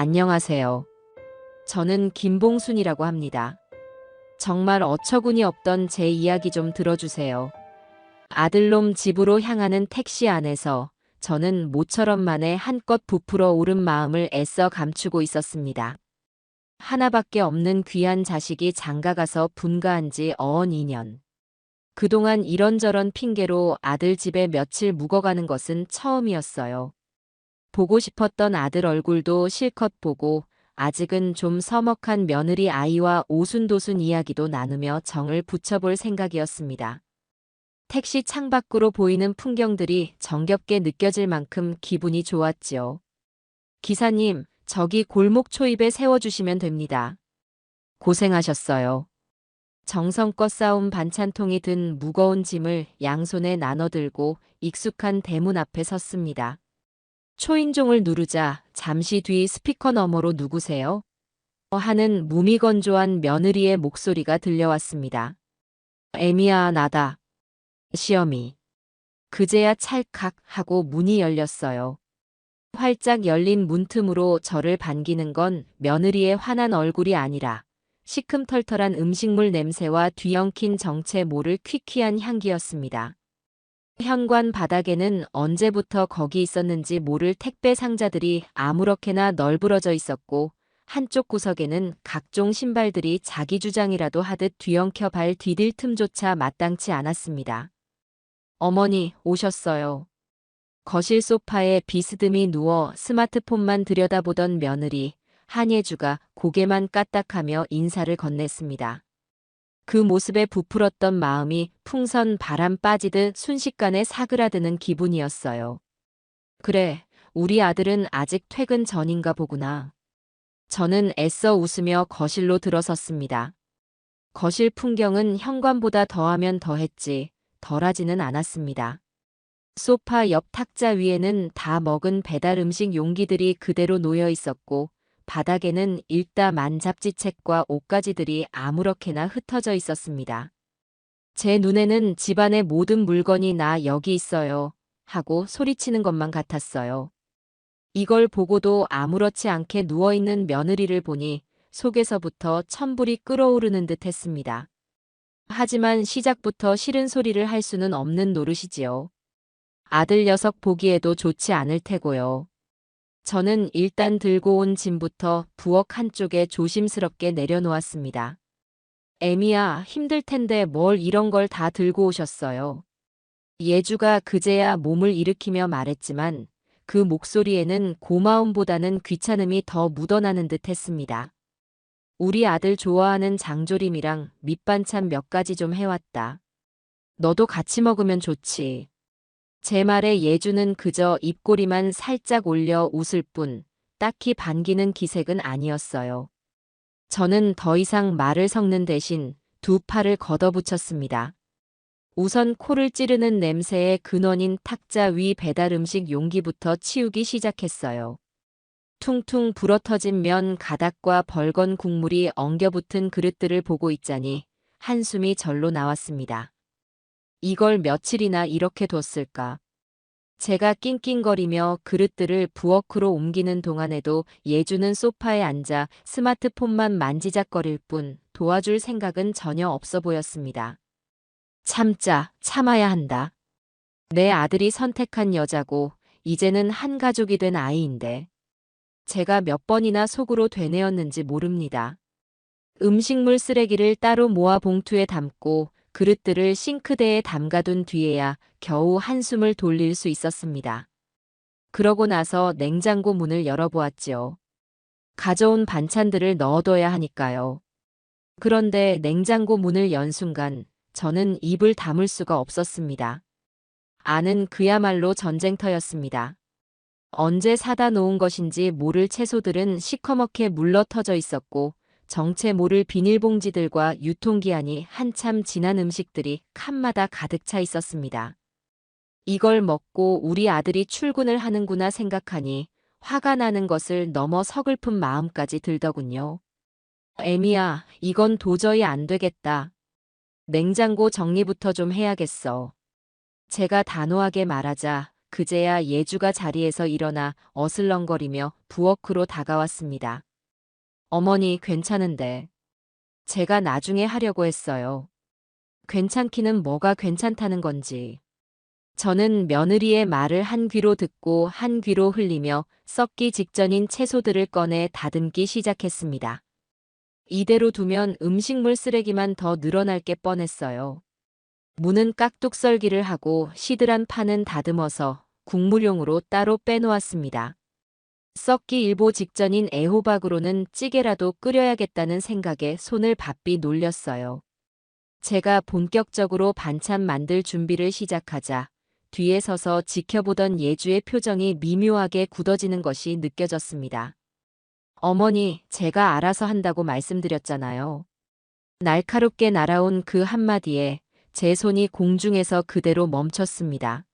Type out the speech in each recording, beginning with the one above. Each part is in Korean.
안녕하세요. 저는 김봉순이라고 합니다. 정말 어처구니 없던 제 이야기 좀 들어주세요. 아들놈 집으로 향하는 택시 안에서 저는 모처럼 만에 한껏 부풀어 오른 마음을 애써 감추고 있었습니다. 하나밖에 없는 귀한 자식이 장가가서 분가한 지 어언 2년. 그동안 이런저런 핑계로 아들 집에 며칠 묵어가는 것은 처음이었어요. 보고 싶었던 아들 얼굴도 실컷 보고 아직은 좀 서먹한 며느리 아이와 오순도순 이야기도 나누며 정을 붙여볼 생각이었습니다. 택시 창밖으로 보이는 풍경들이 정겹게 느껴질 만큼 기분이 좋았지요. 기사님, 저기 골목 초입에 세워주시면 됩니다. 고생하셨어요. 정성껏 쌓은 반찬통이 든 무거운 짐을 양손에 나눠들고 익숙한 대문 앞에 섰습니다. 초인종을 누르자 잠시 뒤 스피커 너머로 누구세요? 하는 무미건조한 며느리의 목소리가 들려왔습니다. 애미야, 나다. 시어미. 그제야 찰칵 하고 문이 열렸어요. 활짝 열린 문틈으로 저를 반기는 건 며느리의 환한 얼굴이 아니라 시큼털털한 음식물 냄새와 뒤엉킨 정체 모를 퀴퀴한 향기였습니다. 현관 바닥에는 언제부터 거기 있었는지 모를 택배 상자들이 아무렇게나 널브러져 있었고 한쪽 구석에는 각종 신발들이 자기 주장이라도 하듯 뒤엉켜 발 디딜 틈조차 마땅치 않았습니다. 어머니, 오셨어요. 거실 소파에 비스듬히 누워 스마트폰만 들여다보던 며느리 한예주가 고개만 까딱하며 인사를 건넸습니다. 그 모습에 부풀었던 마음이 풍선 바람 빠지듯 순식간에 사그라드는 기분이었어요. 그래, 우리 아들은 아직 퇴근 전인가 보구나. 저는 애써 웃으며 거실로 들어섰습니다. 거실 풍경은 현관보다 더하면 더했지 덜하지는 않았습니다. 소파 옆 탁자 위에는 다 먹은 배달 음식 용기들이 그대로 놓여 있었고 바닥에는 읽다 만 잡지책과 옷가지들이 아무렇게나 흩어져 있었습니다. 제 눈에는 집안의 모든 물건이 나 여기 있어요 하고 소리치는 것만 같았어요. 이걸 보고도 아무렇지 않게 누워있는 며느리를 보니 속에서부터 천불이 끓어오르는 듯 했습니다. 하지만 시작부터 싫은 소리를 할 수는 없는 노릇이지요. 아들 녀석 보기에도 좋지 않을 테고요. 저는 일단 들고 온 짐부터 부엌 한쪽에 조심스럽게 내려놓았습니다. 애미야, 힘들 텐데 뭘 이런 걸 다 들고 오셨어요. 예주가 그제야 몸을 일으키며 말했지만 그 목소리에는 고마움보다는 귀찮음이 더 묻어나는 듯 했습니다. 우리 아들 좋아하는 장조림이랑 밑반찬 몇 가지 좀 해왔다. 너도 같이 먹으면 좋지. 제 말에 예주는 그저 입꼬리만 살짝 올려 웃을 뿐 딱히 반기는 기색은 아니었어요. 저는 더 이상 말을 섞는 대신 두 팔을 걷어붙였습니다. 우선 코를 찌르는 냄새의 근원인 탁자 위 배달 음식 용기부터 치우기 시작했어요. 퉁퉁 불어터진 면 가닥과 벌건 국물이 엉겨붙은 그릇들을 보고 있자니 한숨이 절로 나왔습니다. 이걸 며칠이나 이렇게 뒀을까? 제가 낑낑거리며 그릇들을 부엌으로 옮기는 동안에도 예주는 소파에 앉아 스마트폰만 만지작거릴 뿐 도와줄 생각은 전혀 없어 보였습니다. 참자, 참아야 한다. 내 아들이 선택한 여자고 이제는 한 가족이 된 아이인데 제가 몇 번이나 속으로 되뇌었는지 모릅니다. 음식물 쓰레기를 따로 모아 봉투에 담고 그릇들을 싱크대에 담가둔 뒤에야 겨우 한숨을 돌릴 수 있었습니다. 그러고 나서 냉장고 문을 열어보았지요. 가져온 반찬들을 넣어둬야 하니까요. 그런데 냉장고 문을 연 순간 저는 입을 다물 수가 없었습니다. 안은 그야말로 전쟁터였습니다. 언제 사다 놓은 것인지 모를 채소들은 시커멓게 물러터져 있었고 정체 모를 비닐봉지들과 유통기한이 한참 지난 음식들이 칸마다 가득 차 있었습니다. 이걸 먹고 우리 아들이 출근을 하는구나 생각하니 화가 나는 것을 넘어 서글픈 마음까지 들더군요. 애미야, 이건 도저히 안 되겠다. 냉장고 정리부터 좀 해야겠어. 제가 단호하게 말하자 그제야 예주가 자리에서 일어나 어슬렁거리며 부엌으로 다가왔습니다. 어머니 괜찮은데. 제가 나중에 하려고 했어요. 괜찮기는 뭐가 괜찮다는 건지. 저는 며느리의 말을 한 귀로 듣고 한 귀로 흘리며 썩기 직전인 채소들을 꺼내 다듬기 시작했습니다. 이대로 두면 음식물 쓰레기만 더 늘어날 게 뻔했어요. 무는 깍둑 썰기를 하고 시들한 파는 다듬어서 국물용으로 따로 빼놓았습니다. 썩기 일보 직전인 애호박으로는 찌개라도 끓여야겠다는 생각에 손을 바삐 놀렸어요. 제가 본격적으로 반찬 만들 준비를 시작하자 뒤에 서서 지켜보던 예주의 표정이 미묘하게 굳어지는 것이 느껴졌습니다. 어머니, 제가 알아서 한다고 말씀드렸잖아요. 날카롭게 날아온 그 한마디에 제 손이 공중에서 그대로 멈췄습니다.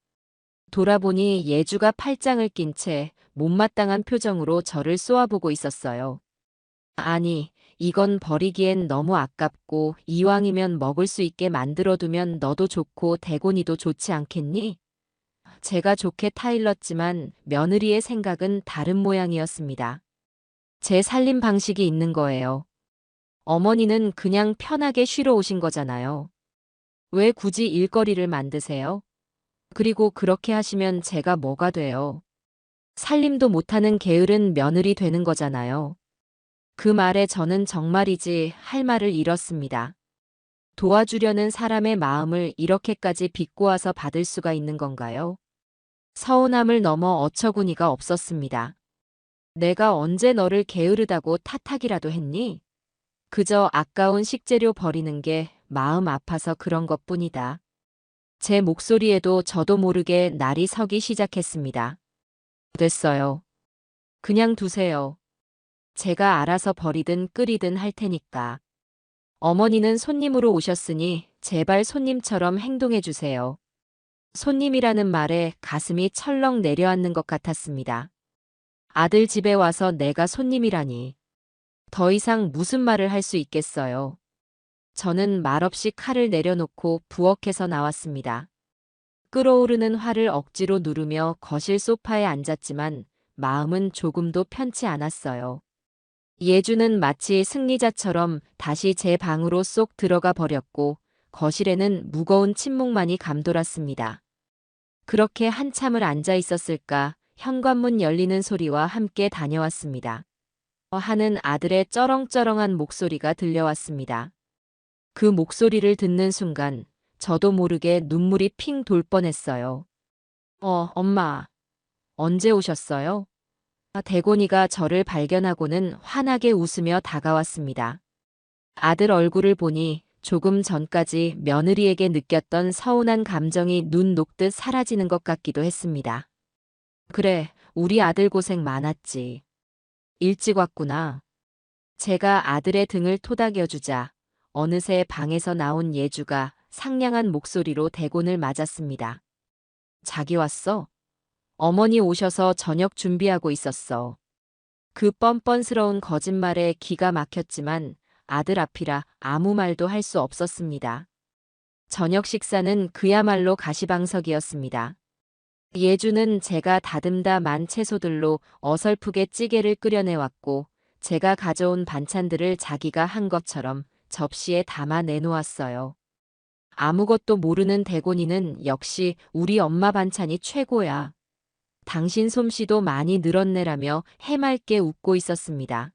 돌아보니 예주가 팔짱을 낀 채 못마땅한 표정으로 저를 쏘아보고 있었어요. 아니, 이건 버리기엔 너무 아깝고 이왕이면 먹을 수 있게 만들어두면 너도 좋고 대곤이도 좋지 않겠니? 제가 좋게 타일렀지만 며느리의 생각은 다른 모양이었습니다. 제 살림 방식이 있는 거예요. 어머니는 그냥 편하게 쉬러 오신 거잖아요. 왜 굳이 일거리를 만드세요? 그리고 그렇게 하시면 제가 뭐가 돼요? 살림도 못하는 게으른 며느리 되는 거잖아요. 그 말에 저는 정말이지 할 말을 잃었습니다. 도와주려는 사람의 마음을 이렇게까지 비꼬아서 받을 수가 있는 건가요? 서운함을 넘어 어처구니가 없었습니다. 내가 언제 너를 게으르다고 탓하기라도 했니? 그저 아까운 식재료 버리는 게 마음 아파서 그런 것뿐이다. 제 목소리에도 저도 모르게 날이 서기 시작했습니다. 됐어요. 그냥 두세요. 제가 알아서 버리든 끓이든 할 테니까. 어머니는 손님으로 오셨으니 제발 손님처럼 행동해 주세요. 손님이라는 말에 가슴이 철렁 내려앉는 것 같았습니다. 아들 집에 와서 내가 손님이라니. 더 이상 무슨 말을 할 수 있겠어요. 저는 말없이 칼을 내려놓고 부엌에서 나왔습니다. 끓어오르는 화를 억지로 누르며 거실 소파에 앉았지만 마음은 조금도 편치 않았어요. 예주는 마치 승리자처럼 다시 제 방으로 쏙 들어가 버렸고 거실에는 무거운 침묵만이 감돌았습니다. 그렇게 한참을 앉아 있었을까 현관문 열리는 소리와 함께 다녀왔습니다. 하는 아들의 쩌렁쩌렁한 목소리가 들려왔습니다. 그 목소리를 듣는 순간 저도 모르게 눈물이 핑 돌 뻔했어요. 엄마. 언제 오셨어요? 대곤이가 저를 발견하고는 환하게 웃으며 다가왔습니다. 아들 얼굴을 보니 조금 전까지 며느리에게 느꼈던 서운한 감정이 눈 녹듯 사라지는 것 같기도 했습니다. 그래, 우리 아들 고생 많았지. 일찍 왔구나. 제가 아들의 등을 토닥여주자 어느새 방에서 나온 예주가 상냥한 목소리로 대곤을 맞았습니다. 자기 왔어? 어머니 오셔서 저녁 준비하고 있었어. 그 뻔뻔스러운 거짓말에 기가 막혔지만 아들 앞이라 아무 말도 할 수 없었습니다. 저녁 식사는 그야말로 가시방석이었습니다. 예주는 제가 다듬다 만 채소들로 어설프게 찌개를 끓여내왔고 제가 가져온 반찬들을 자기가 한 것처럼 접시에 담아 내놓았어요. 아무것도 모르는 대곤이는 역시 우리 엄마 반찬이 최고야. 당신 솜씨도 많이 늘었네라며 해맑게 웃고 있었습니다.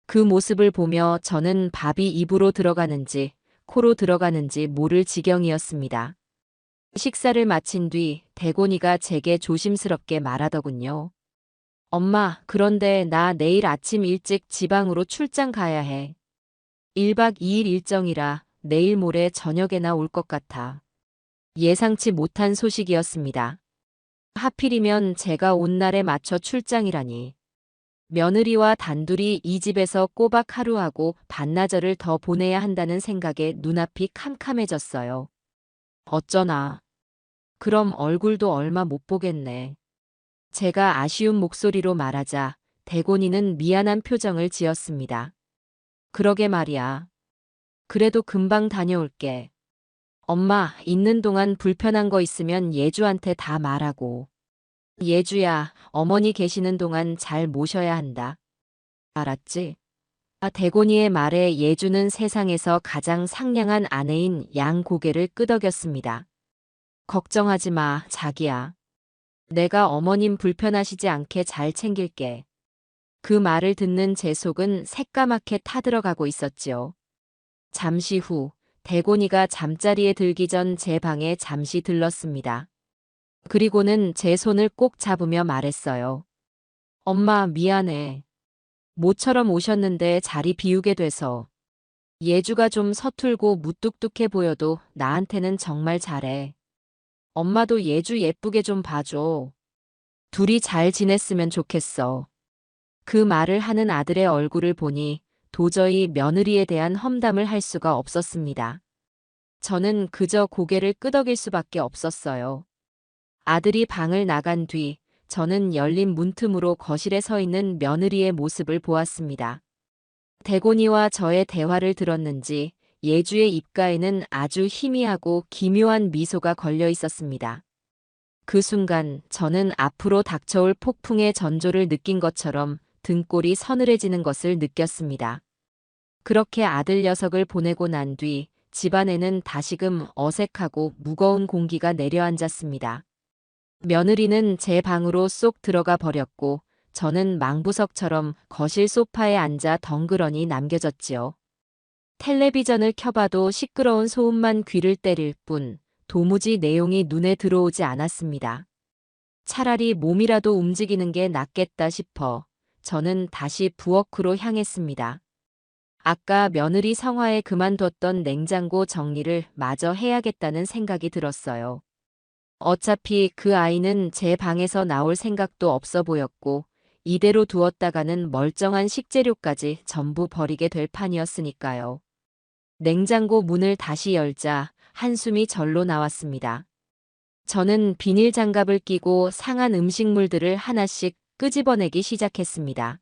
그 모습을 보며 저는 밥이 입으로 들어가는지 코로 들어가는지 모를 지경이었습니다. 식사를 마친 뒤 대곤이가 제게 조심스럽게 말하더군요. 엄마, 그런데 나 내일 아침 일찍 지방으로 출장 가야 해. 1박 2일 일정이라 내일 모레 저녁에나 올 것 같아. 예상치 못한 소식이었습니다. 하필이면 제가 온 날에 맞춰 출장이라니. 며느리와 단둘이 이 집에서 꼬박 하루하고 반나절을 더 보내야 한다는 생각에 눈앞이 캄캄해졌어요. 어쩌나. 그럼 얼굴도 얼마 못 보겠네. 제가 아쉬운 목소리로 말하자 대곤이는 미안한 표정을 지었습니다. 그러게 말이야. 그래도 금방 다녀올게. 엄마, 있는 동안 불편한 거 있으면 예주한테 다 말하고. 예주야, 어머니 계시는 동안 잘 모셔야 한다. 알았지? 대곤이의 말에 예주는 세상에서 가장 상냥한 아내인 양 고개를 끄덕였습니다. 걱정하지 마, 자기야. 내가 어머님 불편하시지 않게 잘 챙길게. 그 말을 듣는 제 속은 새까맣게 타들어가고 있었지요. 잠시 후, 대곤이가 잠자리에 들기 전 제 방에 잠시 들렀습니다. 그리고는 제 손을 꼭 잡으며 말했어요. 엄마, 미안해. 모처럼 오셨는데 자리 비우게 돼서. 예주가 좀 서툴고 무뚝뚝해 보여도 나한테는 정말 잘해. 엄마도 예주 예쁘게 좀 봐줘. 둘이 잘 지냈으면 좋겠어. 그 말을 하는 아들의 얼굴을 보니 도저히 며느리에 대한 험담을 할 수가 없었습니다. 저는 그저 고개를 끄덕일 수밖에 없었어요. 아들이 방을 나간 뒤 저는 열린 문틈으로 거실에 서 있는 며느리의 모습을 보았습니다. 대곤이와 저의 대화를 들었는지 예주의 입가에는 아주 희미하고 기묘한 미소가 걸려 있었습니다. 그 순간 저는 앞으로 닥쳐올 폭풍의 전조를 느낀 것처럼 등골이 서늘해지는 것을 느꼈습니다. 그렇게 아들 녀석을 보내고 난 뒤 집안에는 다시금 어색하고 무거운 공기가 내려앉았습니다. 며느리는 제 방으로 쏙 들어가 버렸고 저는 망부석처럼 거실 소파에 앉아 덩그러니 남겨졌지요. 텔레비전을 켜봐도 시끄러운 소음만 귀를 때릴 뿐 도무지 내용이 눈에 들어오지 않았습니다. 차라리 몸이라도 움직이는 게 낫겠다 싶어 저는 다시 부엌으로 향했습니다. 아까 며느리 성화에 그만뒀던 냉장고 정리를 마저 해야겠다는 생각이 들었어요. 어차피 그 아이는 제 방에서 나올 생각도 없어 보였고 이대로 두었다가는 멀쩡한 식재료까지 전부 버리게 될 판이었으니까요. 냉장고 문을 다시 열자 한숨이 절로 나왔습니다. 저는 비닐 장갑을 끼고 상한 음식물들을 하나씩 끄집어내기 시작했습니다.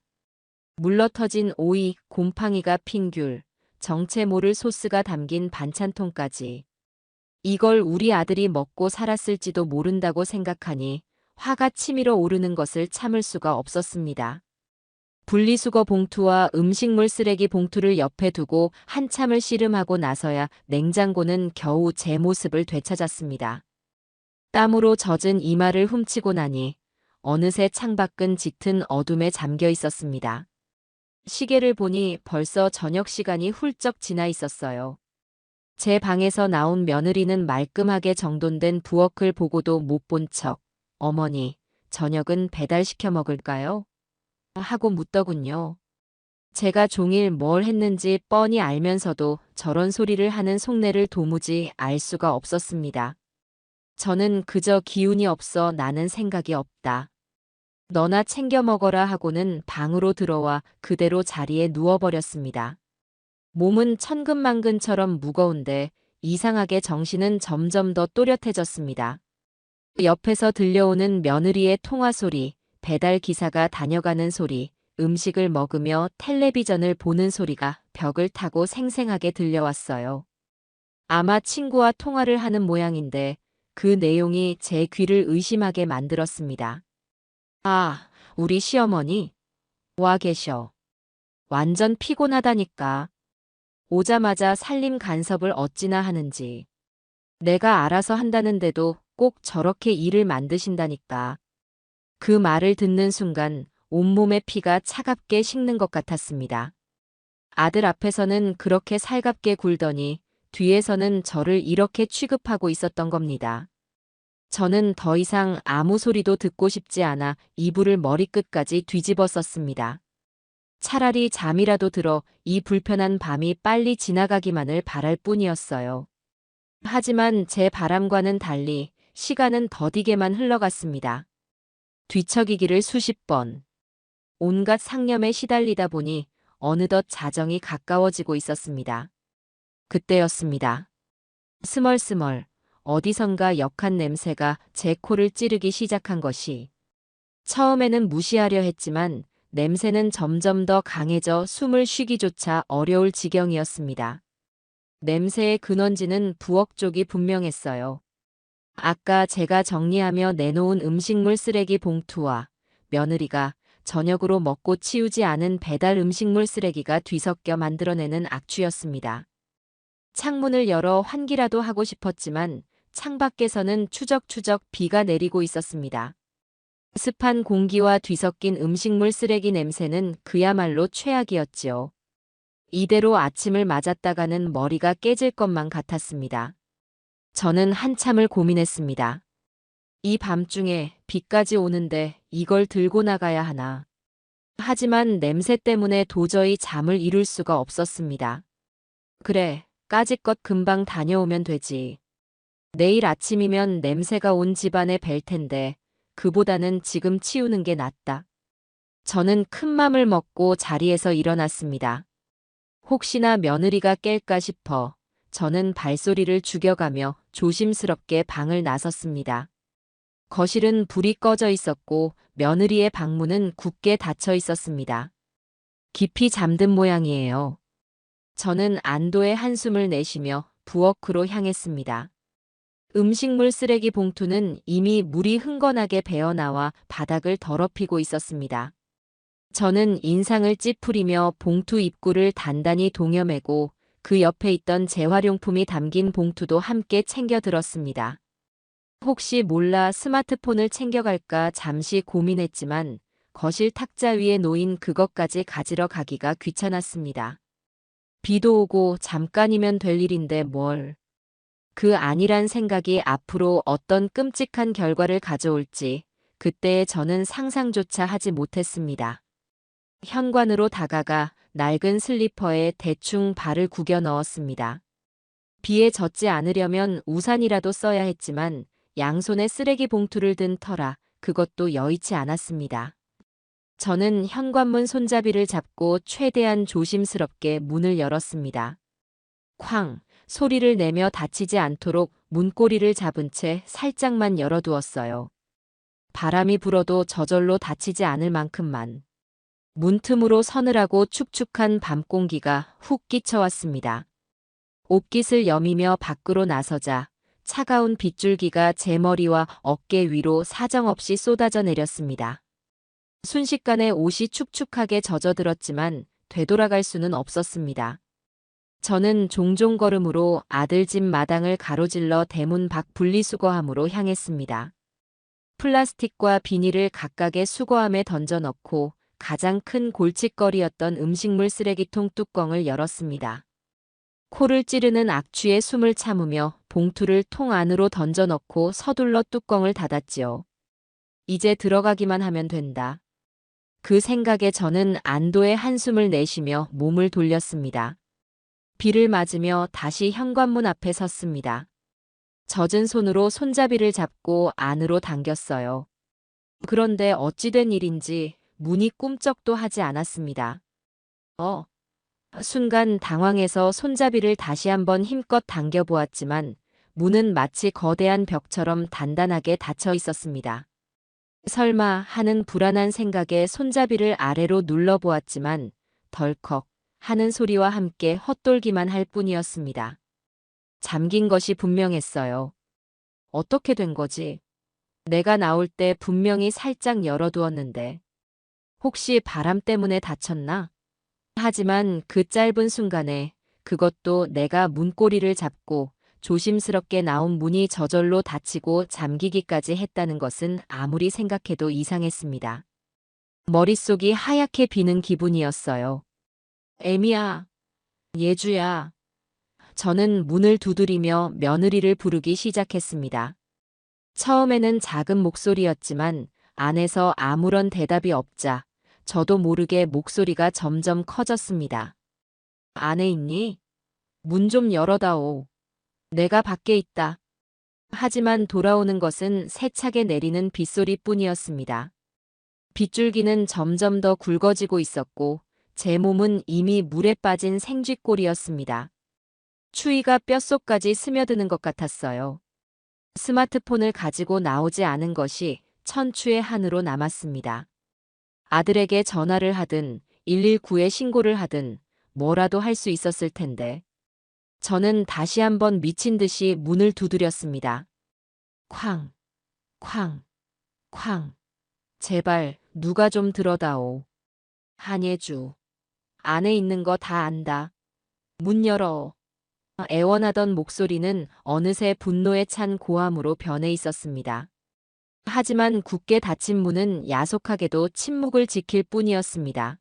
물러터진 오이, 곰팡이가 핀 귤, 정체 모를 소스가 담긴 반찬통까지. 이걸 우리 아들이 먹고 살았을지도 모른다고 생각하니 화가 치밀어 오르는 것을 참을 수가 없었습니다. 분리수거 봉투와 음식물 쓰레기 봉투를 옆에 두고 한참을 씨름하고 나서야 냉장고는 겨우 제 모습을 되찾았습니다. 땀으로 젖은 이마를 훔치고 나니 어느새 창밖은 짙은 어둠에 잠겨 있었습니다. 시계를 보니 벌써 저녁 시간이 훌쩍 지나 있었어요. 제 방에서 나온 며느리는 말끔하게 정돈된 부엌을 보고도 못 본 척, 어머니, 저녁은 배달시켜 먹을까요? 하고 묻더군요. 제가 종일 뭘 했는지 뻔히 알면서도 저런 소리를 하는 속내를 도무지 알 수가 없었습니다. 저는 그저 기운이 없어 나는 생각이 없다. 너나 챙겨 먹어라 하고는 방으로 들어와 그대로 자리에 누워버렸습니다. 몸은 천근만근처럼 무거운데 이상하게 정신은 점점 더 또렷해졌습니다. 옆에서 들려오는 며느리의 통화 소리, 배달 기사가 다녀가는 소리, 음식을 먹으며 텔레비전을 보는 소리가 벽을 타고 생생하게 들려왔어요. 아마 친구와 통화를 하는 모양인데 그 내용이 제 귀를 의심하게 만들었습니다. 아, 우리 시어머니? 와 계셔. 완전 피곤하다니까. 오자마자 살림 간섭을 어찌나 하는지. 내가 알아서 한다는데도 꼭 저렇게 일을 만드신다니까. 그 말을 듣는 순간 온몸의 피가 차갑게 식는 것 같았습니다. 아들 앞에서는 그렇게 살갑게 굴더니 뒤에서는 저를 이렇게 취급하고 있었던 겁니다. 저는 더 이상 아무 소리도 듣고 싶지 않아 이불을 머리끝까지 뒤집어 썼습니다. 차라리 잠이라도 들어 이 불편한 밤이 빨리 지나가기만을 바랄 뿐이었어요. 하지만 제 바람과는 달리 시간은 더디게만 흘러갔습니다. 뒤척이기를 수십 번. 온갖 상념에 시달리다 보니 어느덧 자정이 가까워지고 있었습니다. 그때였습니다. 스멀스멀 어디선가 역한 냄새가 제 코를 찌르기 시작한 것이. 처음에는 무시하려 했지만 냄새는 점점 더 강해져 숨을 쉬기조차 어려울 지경이었습니다. 냄새의 근원지는 부엌 쪽이 분명했어요. 아까 제가 정리하며 내놓은 음식물 쓰레기 봉투와 며느리가 저녁으로 먹고 치우지 않은 배달 음식물 쓰레기가 뒤섞여 만들어내는 악취였습니다. 창문을 열어 환기라도 하고 싶었지만 창밖에서는 추적추적 비가 내리고 있었습니다. 습한 공기와 뒤섞인 음식물 쓰레기 냄새는 그야말로 최악이었지요. 이대로 아침을 맞았다가는 머리가 깨질 것만 같았습니다. 저는 한참을 고민했습니다. 이 밤중에 비까지 오는데 이걸 들고 나가야 하나. 하지만 냄새 때문에 도저히 잠을 이룰 수가 없었습니다. 그래, 까짓것 금방 다녀오면 되지. 내일 아침이면 냄새가 온 집안에 뵐 텐데 그보다는 지금 치우는 게 낫다. 저는 큰 맘을 먹고 자리에서 일어났습니다. 혹시나 며느리가 깰까 싶어 저는 발소리를 죽여가며 조심스럽게 방을 나섰습니다. 거실은 불이 꺼져 있었고 며느리의 방문은 굳게 닫혀 있었습니다. 깊이 잠든 모양이에요. 저는 안도의 한숨을 내쉬며 부엌으로 향했습니다. 음식물 쓰레기 봉투는 이미 물이 흥건하게 배어나와 바닥을 더럽히고 있었습니다. 저는 인상을 찌푸리며 봉투 입구를 단단히 동여매고 그 옆에 있던 재활용품이 담긴 봉투도 함께 챙겨 들었습니다. 혹시 몰라 스마트폰을 챙겨갈까 잠시 고민했지만 거실 탁자 위에 놓인 그것까지 가지러 가기가 귀찮았습니다. 비도 오고 잠깐이면 될 일인데 뭘. 그 아니란 생각이 앞으로 어떤 끔찍한 결과를 가져올지 그때의 저는 상상조차 하지 못했습니다. 현관으로 다가가 낡은 슬리퍼에 대충 발을 구겨 넣었습니다. 비에 젖지 않으려면 우산이라도 써야 했지만 양손에 쓰레기 봉투를 든 터라 그것도 여의치 않았습니다. 저는 현관문 손잡이를 잡고 최대한 조심스럽게 문을 열었습니다. 쾅! 소리를 내며 닫히지 않도록 문고리를 잡은 채 살짝만 열어두었어요. 바람이 불어도 저절로 닫히지 않을 만큼만. 문틈으로 서늘하고 축축한 밤 공기가 훅 끼쳐왔습니다. 옷깃을 여미며 밖으로 나서자 차가운 빗줄기가 제 머리와 어깨 위로 사정없이 쏟아져 내렸습니다. 순식간에 옷이 축축하게 젖어들었지만 되돌아갈 수는 없었습니다. 저는 종종 걸음으로 아들 집 마당을 가로질러 대문 밖 분리수거함으로 향했습니다. 플라스틱과 비닐을 각각의 수거함에 던져 넣고 가장 큰 골칫거리였던 음식물 쓰레기통 뚜껑을 열었습니다. 코를 찌르는 악취에 숨을 참으며 봉투를 통 안으로 던져 넣고 서둘러 뚜껑을 닫았지요. 이제 들어가기만 하면 된다. 그 생각에 저는 안도의 한숨을 내쉬며 몸을 돌렸습니다. 비를 맞으며 다시 현관문 앞에 섰습니다. 젖은 손으로 손잡이를 잡고 안으로 당겼어요. 그런데 어찌된 일인지 문이 꿈쩍도 하지 않았습니다. 순간 당황해서 손잡이를 다시 한번 힘껏 당겨보았지만 문은 마치 거대한 벽처럼 단단하게 닫혀 있었습니다. 설마 하는 불안한 생각에 손잡이를 아래로 눌러보았지만 덜컥 하는 소리와 함께 헛돌기만 할 뿐이었습니다. 잠긴 것이 분명했어요. 어떻게 된 거지? 내가 나올 때 분명히 살짝 열어두었는데. 혹시 바람 때문에 다쳤나? 하지만 그 짧은 순간에 그것도 내가 문고리를 잡고 조심스럽게 나온 문이 저절로 닫히고 잠기기까지 했다는 것은 아무리 생각해도 이상했습니다. 머릿속이 하얗게 비는 기분이었어요. 애미야, 예주야. 저는 문을 두드리며 며느리를 부르기 시작했습니다. 처음에는 작은 목소리였지만 안에서 아무런 대답이 없자 저도 모르게 목소리가 점점 커졌습니다. 안에 있니? 문 좀 열어다오. 내가 밖에 있다. 하지만 돌아오는 것은 세차게 내리는 빗소리뿐이었습니다. 빗줄기는 점점 더 굵어지고 있었고 제 몸은 이미 물에 빠진 생쥐꼴이었습니다. 추위가 뼛속까지 스며드는 것 같았어요. 스마트폰을 가지고 나오지 않은 것이 천추의 한으로 남았습니다. 아들에게 전화를 하든 119에 신고를 하든 뭐라도 할 수 있었을 텐데. 저는 다시 한번 미친 듯이 문을 두드렸습니다. 쾅, 쾅, 쾅. 제발 누가 좀 들어다오. 한예주. 안에 있는 거 다 안다. 문 열어. 애원하던 목소리는 어느새 분노에 찬 고함으로 변해 있었습니다. 하지만 굳게 닫힌 문은 야속하게도 침묵을 지킬 뿐이었습니다.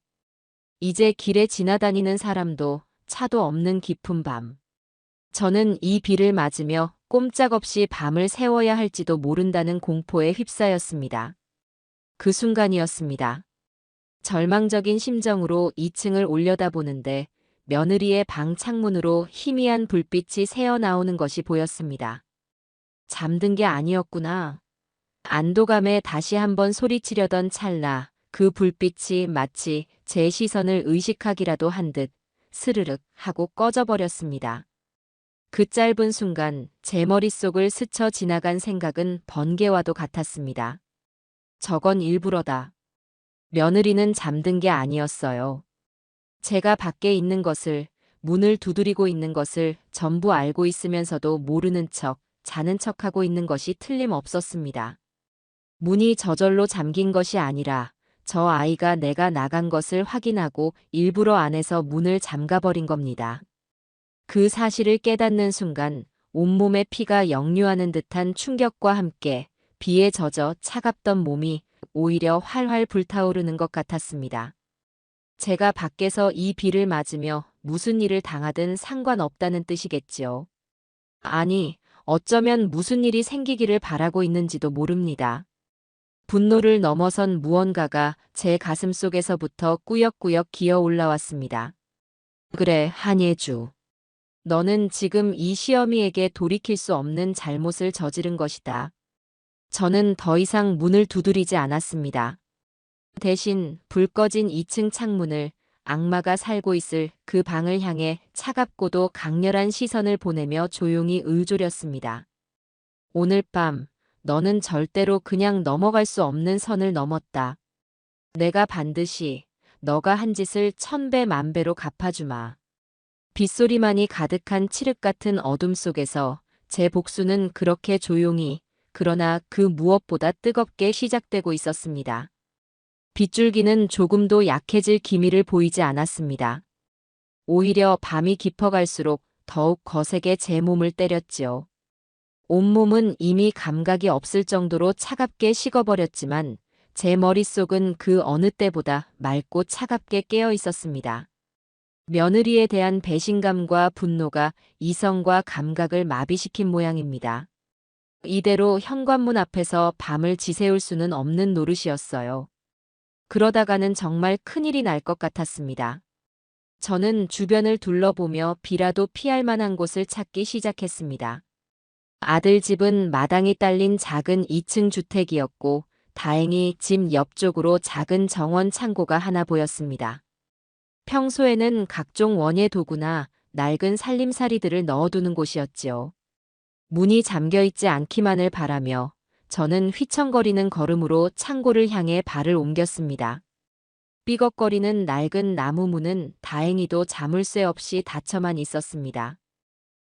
이제 길에 지나다니는 사람도 차도 없는 깊은 밤. 저는 이 비를 맞으며 꼼짝없이 밤을 새워야 할지도 모른다는 공포에 휩싸였습니다. 그 순간이었습니다. 절망적인 심정으로 2층을 올려다보는데 며느리의 방 창문으로 희미한 불빛이 새어나오는 것이 보였습니다. 잠든 게 아니었구나. 안도감에 다시 한번 소리치려던 찰나 그 불빛이 마치 제 시선을 의식하기라도 한 듯 스르륵 하고 꺼져버렸습니다. 그 짧은 순간 제 머릿속을 스쳐 지나간 생각은 번개와도 같았습니다. 저건 일부러다. 며느리는 잠든 게 아니었어요. 제가 밖에 있는 것을, 문을 두드리고 있는 것을 전부 알고 있으면서도 모르는 척, 자는 척하고 있는 것이 틀림없었습니다. 문이 저절로 잠긴 것이 아니라 저 아이가 내가 나간 것을 확인하고 일부러 안에서 문을 잠가버린 겁니다. 그 사실을 깨닫는 순간 온몸에 피가 역류하는 듯한 충격과 함께 비에 젖어 차갑던 몸이 오히려 활활 불타오르는 것 같았습니다. 제가 밖에서 이 비를 맞으며 무슨 일을 당하든 상관없다는 뜻이겠지요. 아니, 어쩌면 무슨 일이 생기기를 바라고 있는지도 모릅니다. 분노를 넘어선 무언가가 제 가슴 속에서부터 꾸역꾸역 기어 올라왔습니다. 그래, 한예주. 너는 지금 이 시어미에게 돌이킬 수 없는 잘못을 저지른 것이다. 저는 더 이상 문을 두드리지 않았습니다. 대신 불 꺼진 2층 창문을 악마가 살고 있을 그 방을 향해 차갑고도 강렬한 시선을 보내며 조용히 을조렸습니다. 오늘 밤 너는 절대로 그냥 넘어갈 수 없는 선을 넘었다. 내가 반드시 너가 한 짓을 천배 만배로 갚아주마. 빗소리만이 가득한 칠흑 같은 어둠 속에서 제 복수는 그렇게 조용히 그러나 그 무엇보다 뜨겁게 시작되고 있었습니다. 빗줄기는 조금도 약해질 기미를 보이지 않았습니다. 오히려 밤이 깊어갈수록 더욱 거세게 제 몸을 때렸지요. 온몸은 이미 감각이 없을 정도로 차갑게 식어버렸지만 제 머릿속은 그 어느 때보다 맑고 차갑게 깨어 있었습니다. 며느리에 대한 배신감과 분노가 이성과 감각을 마비시킨 모양입니다. 이대로 현관문 앞에서 밤을 지새울 수는 없는 노릇이었어요. 그러다가는 정말 큰일이 날 것 같았습니다. 저는 주변을 둘러보며 비라도 피할 만한 곳을 찾기 시작했습니다. 아들 집은 마당이 딸린 작은 2층 주택이었고 다행히 집 옆쪽으로 작은 정원 창고가 하나 보였습니다. 평소에는 각종 원예 도구나 낡은 살림살이들을 넣어두는 곳이었지요. 문이 잠겨있지 않기만을 바라며 저는 휘청거리는 걸음으로 창고를 향해 발을 옮겼습니다. 삐걱거리는 낡은 나무 문은 다행히도 자물쇠 없이 닫혀만 있었습니다.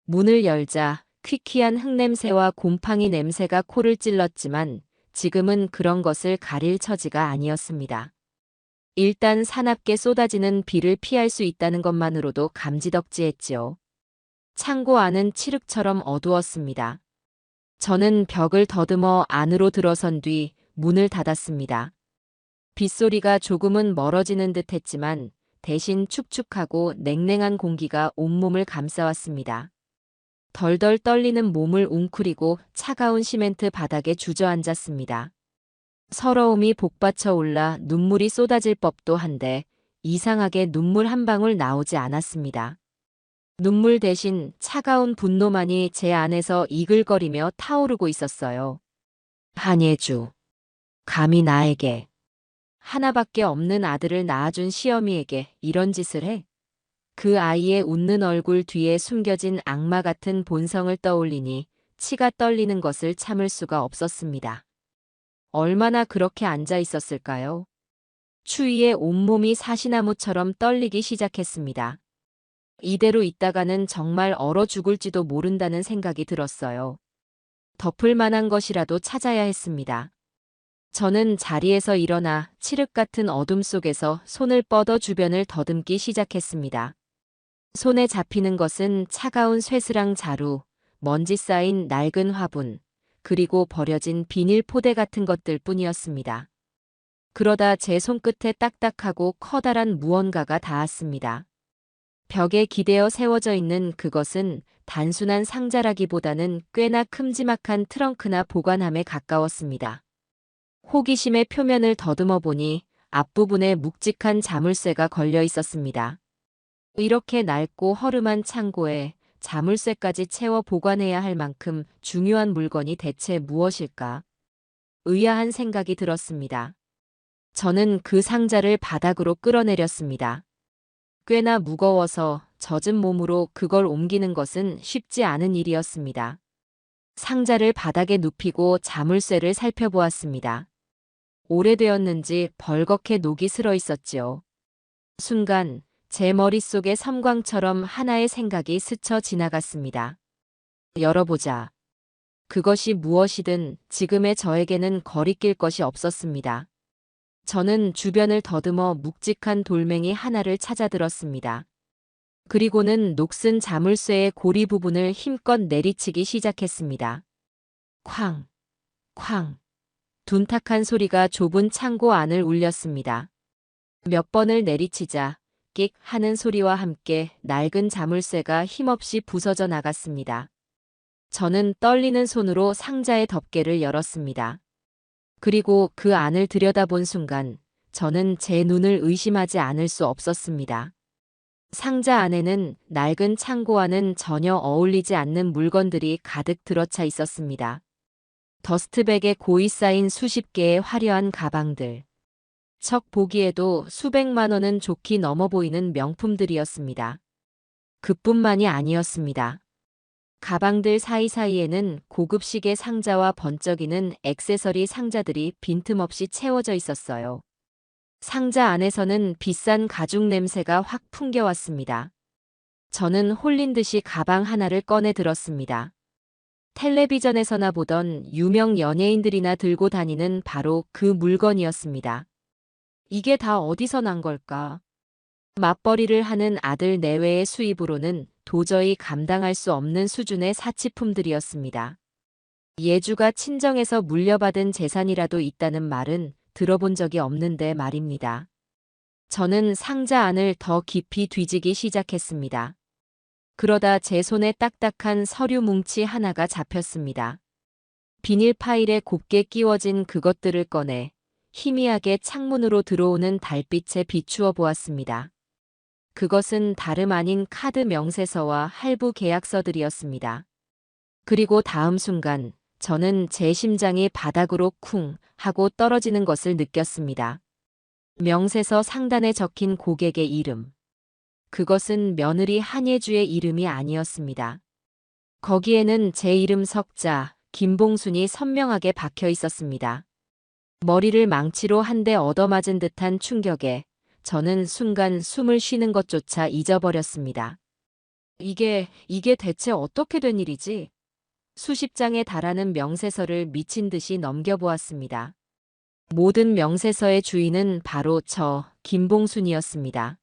문을 열자 퀴퀴한 흙냄새와 곰팡이 냄새가 코를 찔렀지만 지금은 그런 것을 가릴 처지가 아니었습니다. 일단 사납게 쏟아지는 비를 피할 수 있다는 것만으로도 감지덕지했지요. 창고 안은 칠흑처럼 어두웠습니다. 저는 벽을 더듬어 안으로 들어선 뒤 문을 닫았습니다. 빗소리가 조금은 멀어지는 듯 했지만 대신 축축하고 냉랭한 공기가 온몸을 감싸왔습니다. 덜덜 떨리는 몸을 웅크리고 차가운 시멘트 바닥에 주저앉았습니다. 서러움이 복받쳐 올라 눈물이 쏟아질 법도 한데 이상하게 눈물 한 방울 나오지 않았습니다. 눈물 대신 차가운 분노만이 제 안에서 이글거리며 타오르고 있었어요. 한예주, 감히 나에게, 하나밖에 없는 아들을 낳아준 시어미에게 이런 짓을 해? 그 아이의 웃는 얼굴 뒤에 숨겨진 악마 같은 본성을 떠올리니 치가 떨리는 것을 참을 수가 없었습니다. 얼마나 그렇게 앉아 있었을까요? 추위에 온몸이 사시나무처럼 떨리기 시작했습니다. 이대로 있다가는 정말 얼어 죽을지도 모른다는 생각이 들었어요. 덮을 만한 것이라도 찾아야 했습니다. 저는 자리에서 일어나 칠흑 같은 어둠 속에서 손을 뻗어 주변을 더듬기 시작했습니다. 손에 잡히는 것은 차가운 쇠스랑 자루, 먼지 쌓인 낡은 화분, 그리고 버려진 비닐 포대 같은 것들 뿐이었습니다. 그러다 제 손끝에 딱딱하고 커다란 무언가가 닿았습니다. 벽에 기대어 세워져 있는 그것은 단순한 상자라기보다는 꽤나 큼지막한 트렁크나 보관함에 가까웠습니다. 호기심의 표면을 더듬어 보니 앞부분에 묵직한 자물쇠가 걸려 있었습니다. 이렇게 낡고 허름한 창고에 자물쇠까지 채워 보관해야 할 만큼 중요한 물건이 대체 무엇일까? 의아한 생각이 들었습니다. 저는 그 상자를 바닥으로 끌어내렸습니다. 꽤나 무거워서 젖은 몸으로 그걸 옮기는 것은 쉽지 않은 일이었습니다. 상자를 바닥에 눕히고 자물쇠를 살펴보았습니다. 오래되었는지 벌겋게 녹이 슬어 있었지요. 순간 제 머릿속에 섬광처럼 하나의 생각이 스쳐 지나갔습니다. 열어보자. 그것이 무엇이든 지금의 저에게는 거리낄 것이 없었습니다. 저는 주변을 더듬어 묵직한 돌멩이 하나를 찾아들었습니다. 그리고는 녹슨 자물쇠의 고리 부분을 힘껏 내리치기 시작했습니다. 쾅, 쾅. 둔탁한 소리가 좁은 창고 안을 울렸습니다. 몇 번을 내리치자 끽 하는 소리와 함께 낡은 자물쇠가 힘없이 부서져 나갔습니다. 저는 떨리는 손으로 상자의 덮개를 열었습니다. 그리고 그 안을 들여다본 순간 저는 제 눈을 의심하지 않을 수 없었습니다. 상자 안에는 낡은 창고와는 전혀 어울리지 않는 물건들이 가득 들어차 있었습니다. 더스트백에 고이 쌓인 수십 개의 화려한 가방들. 척 보기에도 수백만 원은 좋게 넘어 보이는 명품들이었습니다. 그뿐만이 아니었습니다. 가방들 사이사이에는 고급 시계 상자와 번쩍이는 액세서리 상자들이 빈틈없이 채워져 있었어요. 상자 안에서는 비싼 가죽 냄새가 확 풍겨왔습니다. 저는 홀린 듯이 가방 하나를 꺼내 들었습니다. 텔레비전에서나 보던 유명 연예인들이나 들고 다니는 바로 그 물건이었습니다. 이게 다 어디서 난 걸까? 맞벌이를 하는 아들 내외의 수입으로는 도저히 감당할 수 없는 수준의 사치품들이었습니다. 예주가 친정에서 물려받은 재산이라도 있다는 말은 들어본 적이 없는데 말입니다. 저는 상자 안을 더 깊이 뒤지기 시작했습니다. 그러다 제 손에 딱딱한 서류 뭉치 하나가 잡혔습니다. 비닐 파일에 곱게 끼워진 그것들을 꺼내 희미하게 창문으로 들어오는 달빛에 비추어 보았습니다. 그것은 다름 아닌 카드 명세서와 할부 계약서들이었습니다. 그리고 다음 순간 저는 제 심장이 바닥으로 쿵 하고 떨어지는 것을 느꼈습니다. 명세서 상단에 적힌 고객의 이름. 그것은 며느리 한예주의 이름이 아니었습니다. 거기에는 제 이름 석자, 김봉순이 선명하게 박혀 있었습니다. 머리를 망치로 한 대 얻어맞은 듯한 충격에 저는 순간 숨을 쉬는 것조차 잊어버렸습니다. 이게 대체 어떻게 된 일이지? 수십 장에 달하는 명세서를 미친 듯이 넘겨보았습니다. 모든 명세서의 주인은 바로 저 김봉순이었습니다.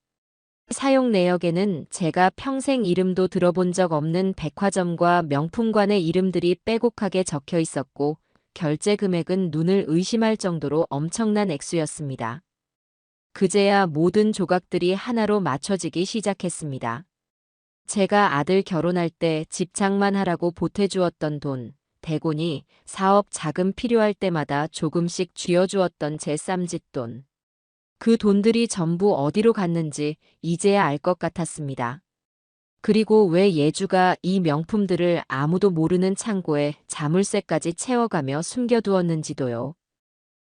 사용 내역에는 제가 평생 이름도 들어본 적 없는 백화점과 명품관의 이름들이 빼곡하게 적혀 있었고 결제 금액은 눈을 의심할 정도로 엄청난 액수였습니다. 그제야 모든 조각들이 하나로 맞춰지기 시작했습니다. 제가 아들 결혼할 때 집 장만하라고 보태주었던 돈, 대곤이 사업 자금 필요할 때마다 조금씩 쥐어주었던 제 쌈짓돈. 그 돈들이 전부 어디로 갔는지 이제야 알 것 같았습니다. 그리고 왜 예주가 이 명품들을 아무도 모르는 창고에 자물쇠까지 채워가며 숨겨두었는지도요.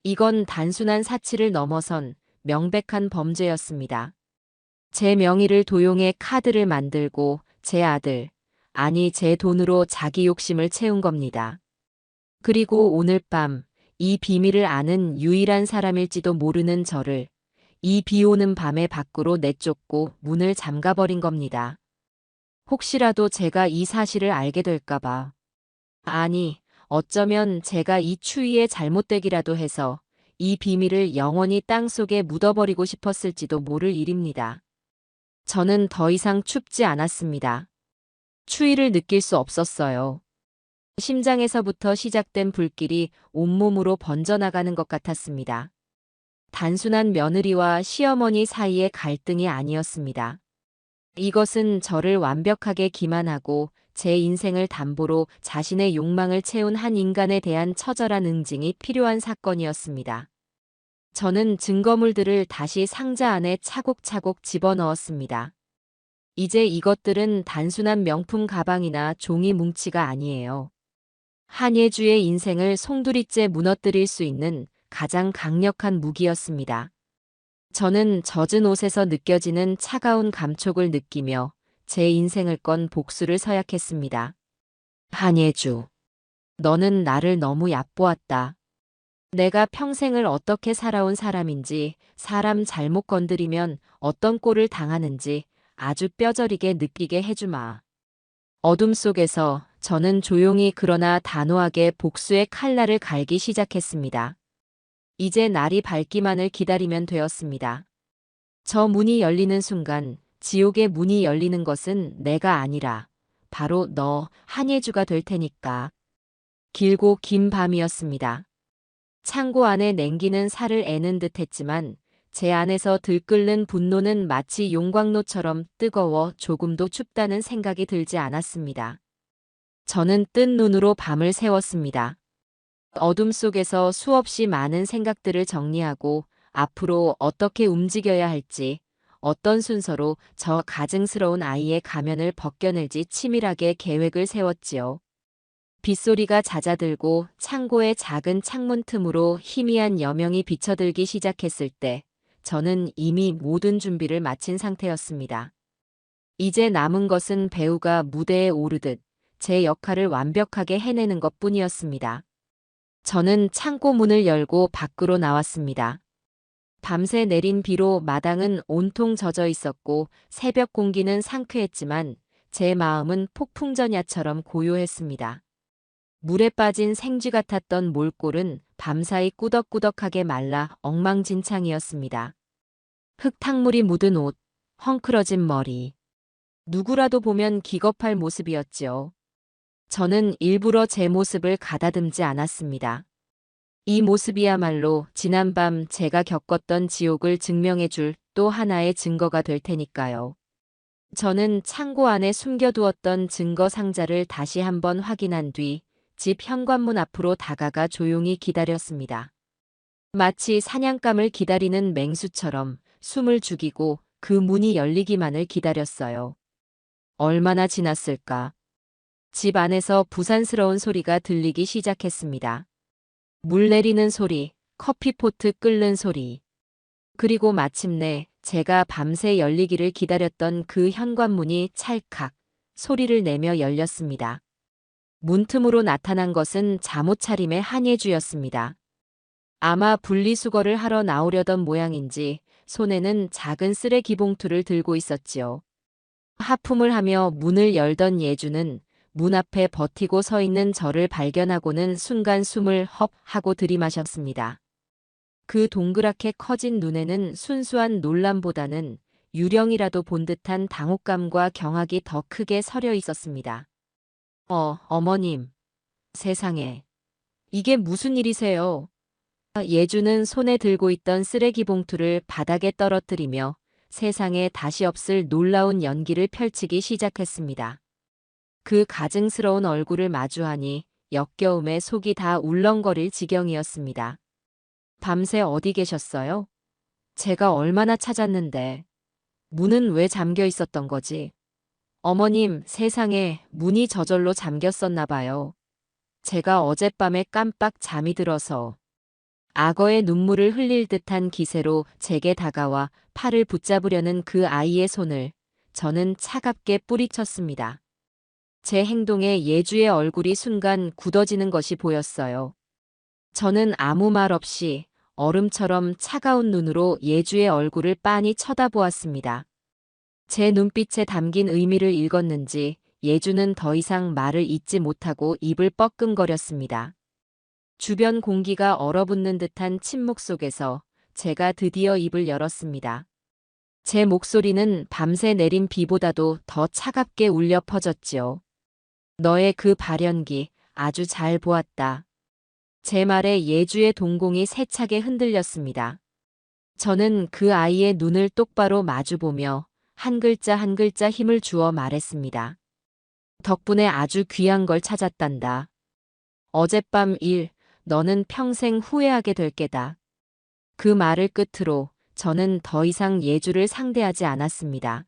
이건 단순한 사치를 넘어선 명백한 범죄였습니다. 제 명의를 도용해 카드를 만들고 제 아들, 아니 제 돈으로 자기 욕심을 채운 겁니다. 그리고 오늘 밤 이 비밀을 아는 유일한 사람일지도 모르는 저를 이 비 오는 밤에 밖으로 내쫓고 문을 잠가버린 겁니다. 혹시라도 제가 이 사실을 알게 될까봐. 아니, 어쩌면 제가 이 추위에 잘못되기라도 해서 이 비밀을 영원히 땅속에 묻어버리고 싶었을지도 모를 일입니다. 저는 더 이상 춥지 않았습니다. 추위를 느낄 수 없었어요. 심장에서부터 시작된 불길이 온몸으로 번져나가는 것 같았습니다. 단순한 며느리와 시어머니 사이의 갈등이 아니었습니다. 이것은 저를 완벽하게 기만하고 제 인생을 담보로 자신의 욕망을 채운 한 인간에 대한 처절한 응징이 필요한 사건이었습니다. 저는 증거물들을 다시 상자 안에 차곡차곡 집어넣었습니다. 이제 이것들은 단순한 명품 가방이나 종이 뭉치가 아니에요. 한예주의 인생을 송두리째 무너뜨릴 수 있는 가장 강력한 무기였습니다. 저는 젖은 옷에서 느껴지는 차가운 감촉을 느끼며 제 인생을 건 복수를 서약했습니다. 한예주, 너는 나를 너무 얕보았다. 내가 평생을 어떻게 살아온 사람인지, 사람 잘못 건드리면 어떤 꼴을 당하는지 아주 뼈저리게 느끼게 해주마. 어둠 속에서 저는 조용히 그러나 단호하게 복수의 칼날을 갈기 시작했습니다. 이제 날이 밝기만을 기다리면 되었습니다. 저 문이 열리는 순간 지옥의 문이 열리는 것은 내가 아니라 바로 너 한예주가 될 테니까. 길고 긴 밤이었습니다. 창고 안에 냉기는 살을 애는 듯 했지만 제 안에서 들끓는 분노는 마치 용광로처럼 뜨거워 조금도 춥다는 생각이 들지 않았습니다. 저는 뜬 눈으로 밤을 새웠습니다. 어둠 속에서 수없이 많은 생각들을 정리하고 앞으로 어떻게 움직여야 할지, 어떤 순서로 저 가증스러운 아이의 가면을 벗겨낼지 치밀하게 계획을 세웠지요. 빗소리가 잦아들고 창고의 작은 창문 틈으로 희미한 여명이 비쳐들기 시작했을 때 저는 이미 모든 준비를 마친 상태였습니다. 이제 남은 것은 배우가 무대에 오르듯 제 역할을 완벽하게 해내는 것뿐이었습니다. 저는 창고 문을 열고 밖으로 나왔습니다. 밤새 내린 비로 마당은 온통 젖어 있었고 새벽 공기는 상쾌했지만 제 마음은 폭풍전야처럼 고요했습니다. 물에 빠진 생쥐 같았던 몰골은 밤사이 꾸덕꾸덕하게 말라 엉망진창이었습니다. 흙탕물이 묻은 옷, 헝클어진 머리. 누구라도 보면 기겁할 모습이었지요. 저는 일부러 제 모습을 가다듬지 않았습니다. 이 모습이야말로 지난밤 제가 겪었던 지옥을 증명해줄 또 하나의 증거가 될 테니까요. 저는 창고 안에 숨겨두었던 증거 상자를 다시 한번 확인한 뒤 집 현관문 앞으로 다가가 조용히 기다렸습니다. 마치 사냥감을 기다리는 맹수처럼 숨을 죽이고 그 문이 열리기만을 기다렸어요. 얼마나 지났을까? 집 안에서 부산스러운 소리가 들리기 시작했습니다. 물 내리는 소리, 커피포트 끓는 소리. 그리고 마침내 제가 밤새 열리기를 기다렸던 그 현관문이 찰칵 소리를 내며 열렸습니다. 문틈으로 나타난 것은 잠옷차림의 한예주였습니다. 아마 분리수거를 하러 나오려던 모양인지 손에는 작은 쓰레기 봉투를 들고 있었지요. 하품을 하며 문을 열던 예주는 문 앞에 버티고 서 있는 저를 발견하고는 순간 숨을 헉 하고 들이마셨습니다. 그 동그랗게 커진 눈에는 순수한 놀람보다는 유령이라도 본 듯한 당혹감과 경악이 더 크게 서려 있었습니다. 어머님. 세상에. 이게 무슨 일이세요? 예주는 손에 들고 있던 쓰레기 봉투를 바닥에 떨어뜨리며 세상에 다시 없을 놀라운 연기를 펼치기 시작했습니다. 그 가증스러운 얼굴을 마주하니 역겨움에 속이 다 울렁거릴 지경이었습니다. 밤새 어디 계셨어요? 제가 얼마나 찾았는데. 문은 왜 잠겨 있었던 거지? 어머님, 세상에 문이 저절로 잠겼었나 봐요. 제가 어젯밤에 깜빡 잠이 들어서. 악어의 눈물을 흘릴 듯한 기세로 제게 다가와 팔을 붙잡으려는 그 아이의 손을 저는 차갑게 뿌리쳤습니다. 제 행동에 예주의 얼굴이 순간 굳어지는 것이 보였어요. 저는 아무 말 없이 얼음처럼 차가운 눈으로 예주의 얼굴을 빤히 쳐다보았습니다. 제 눈빛에 담긴 의미를 읽었는지 예주는 더 이상 말을 잇지 못하고 입을 뻐끔거렸습니다. 주변 공기가 얼어붙는 듯한 침묵 속에서 제가 드디어 입을 열었습니다. 제 목소리는 밤새 내린 비보다도 더 차갑게 울려 퍼졌지요. 너의 그 발연기 아주 잘 보았다. 제 말에 예주의 동공이 세차게 흔들렸습니다. 저는 그 아이의 눈을 똑바로 마주보며 한 글자 한 글자 힘을 주어 말했습니다. 덕분에 아주 귀한 걸 찾았단다. 어젯밤 일, 너는 평생 후회하게 될 게다. 그 말을 끝으로 저는 더 이상 예주를 상대하지 않았습니다.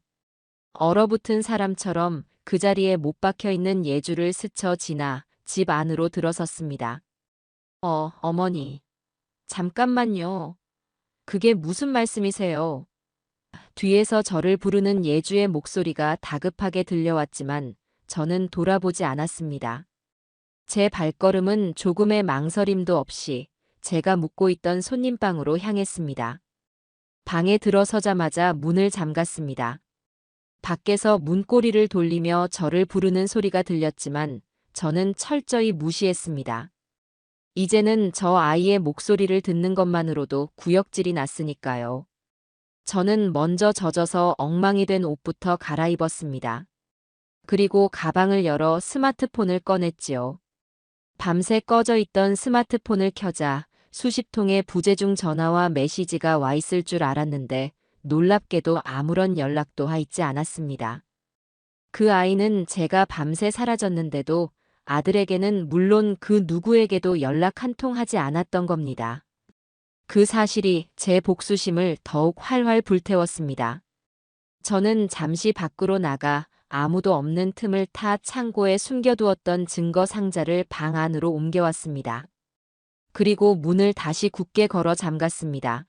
얼어붙은 사람처럼 그 자리에 못 박혀 있는 예주를 스쳐 지나 집 안으로 들어섰습니다. 어머니. 잠깐만요. 그게 무슨 말씀이세요? 뒤에서 저를 부르는 예주의 목소리가 다급하게 들려왔지만 저는 돌아보지 않았습니다. 제 발걸음은 조금의 망설임도 없이 제가 묵고 있던 손님방으로 향했습니다. 방에 들어서자마자 문을 잠갔습니다. 밖에서 문고리를 돌리며 저를 부르는 소리가 들렸지만 저는 철저히 무시했습니다. 이제는 저 아이의 목소리를 듣는 것만으로도 구역질이 났으니까요. 저는 먼저 젖어서 엉망이 된 옷부터 갈아입었습니다. 그리고 가방을 열어 스마트폰을 꺼냈지요. 밤새 꺼져 있던 스마트폰을 켜자 수십 통의 부재중 전화와 메시지가 와 있을 줄 알았는데 놀랍게도 아무런 연락도 와 있지 않았습니다. 그 아이는 제가 밤새 사라졌는데도 아들에게는 물론 그 누구에게도 연락 한 통 하지 않았던 겁니다. 그 사실이 제 복수심을 더욱 활활 불태웠습니다. 저는 잠시 밖으로 나가 아무도 없는 틈을 타 창고에 숨겨두었던 증거 상자를 방 안으로 옮겨왔습니다. 그리고 문을 다시 굳게 걸어 잠갔습니다.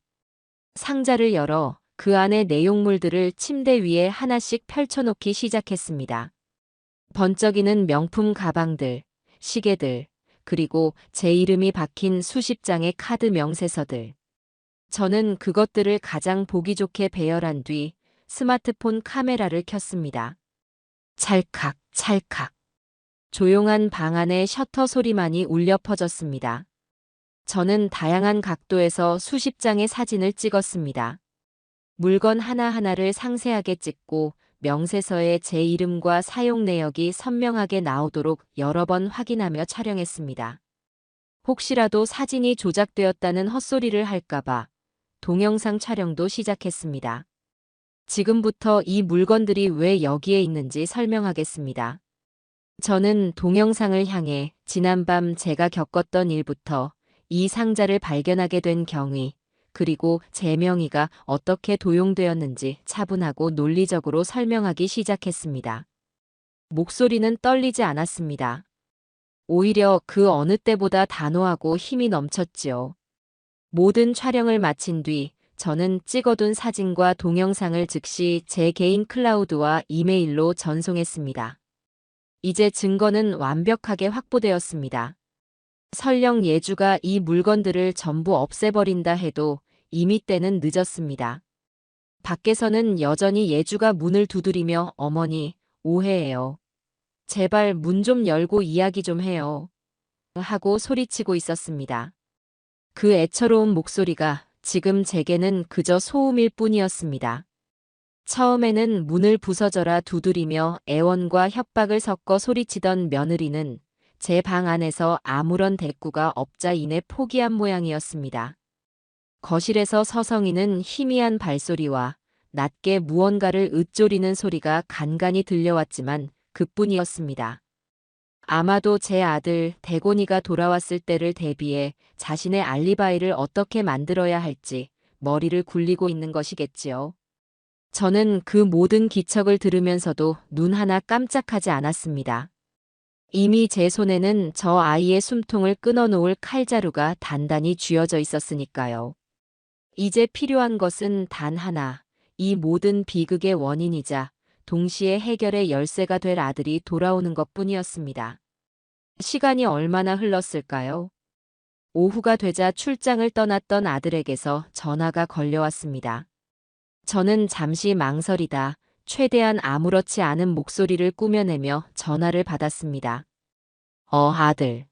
상자를 열어 그 안의 내용물들을 침대 위에 하나씩 펼쳐놓기 시작했습니다. 번쩍이는 명품 가방들, 시계들, 그리고 제 이름이 박힌 수십 장의 카드 명세서들. 저는 그것들을 가장 보기 좋게 배열한 뒤 스마트폰 카메라를 켰습니다. 찰칵, 찰칵. 조용한 방 안의 셔터 소리만이 울려 퍼졌습니다. 저는 다양한 각도에서 수십 장의 사진을 찍었습니다. 물건 하나하나를 상세하게 찍고 명세서에 제 이름과 사용 내역이 선명하게 나오도록 여러 번 확인하며 촬영했습니다. 혹시라도 사진이 조작되었다는 헛소리를 할까봐 동영상 촬영도 시작했습니다. 지금부터 이 물건들이 왜 여기에 있는지 설명하겠습니다. 저는 동영상을 향해 지난밤 제가 겪었던 일부터 이 상자를 발견하게 된 경위, 그리고 제 명의가 어떻게 도용되었는지 차분하고 논리적으로 설명하기 시작했습니다. 목소리는 떨리지 않았습니다. 오히려 그 어느 때보다 단호하고 힘이 넘쳤지요. 모든 촬영을 마친 뒤 저는 찍어둔 사진과 동영상을 즉시 제 개인 클라우드와 이메일로 전송했습니다. 이제 증거는 완벽하게 확보되었습니다. 설령 예주가 이 물건들을 전부 없애버린다 해도 이미 때는 늦었습니다. 밖에서는 여전히 예주가 문을 두드리며 어머니, 오해해요. 제발 문 좀 열고 이야기 좀 해요. 하고 소리치고 있었습니다. 그 애처로운 목소리가 지금 제게는 그저 소음일 뿐이었습니다. 처음에는 문을 부서져라 두드리며 애원과 협박을 섞어 소리치던 며느리는 제 방 안에서 아무런 대꾸가 없자 이내 포기한 모양이었습니다. 거실에서 서성이는 희미한 발소리와 낮게 무언가를 읊조리는 소리가 간간히 들려왔지만 그뿐이었습니다. 아마도 제 아들 대곤이가 돌아왔을 때를 대비해 자신의 알리바이를 어떻게 만들어야 할지 머리를 굴리고 있는 것이겠지요. 저는 그 모든 기척을 들으면서도 눈 하나 깜짝하지 않았습니다. 이미 제 손에는 저 아이의 숨통을 끊어놓을 칼자루가 단단히 쥐어져 있었으니까요. 이제 필요한 것은 단 하나, 이 모든 비극의 원인이자 동시에 해결의 열쇠가 될 아들이 돌아오는 것뿐이었습니다. 시간이 얼마나 흘렀을까요? 오후가 되자 출장을 떠났던 아들에게서 전화가 걸려왔습니다. 저는 잠시 망설이다 최대한 아무렇지 않은 목소리를 꾸며내며 전화를 받았습니다. 아들.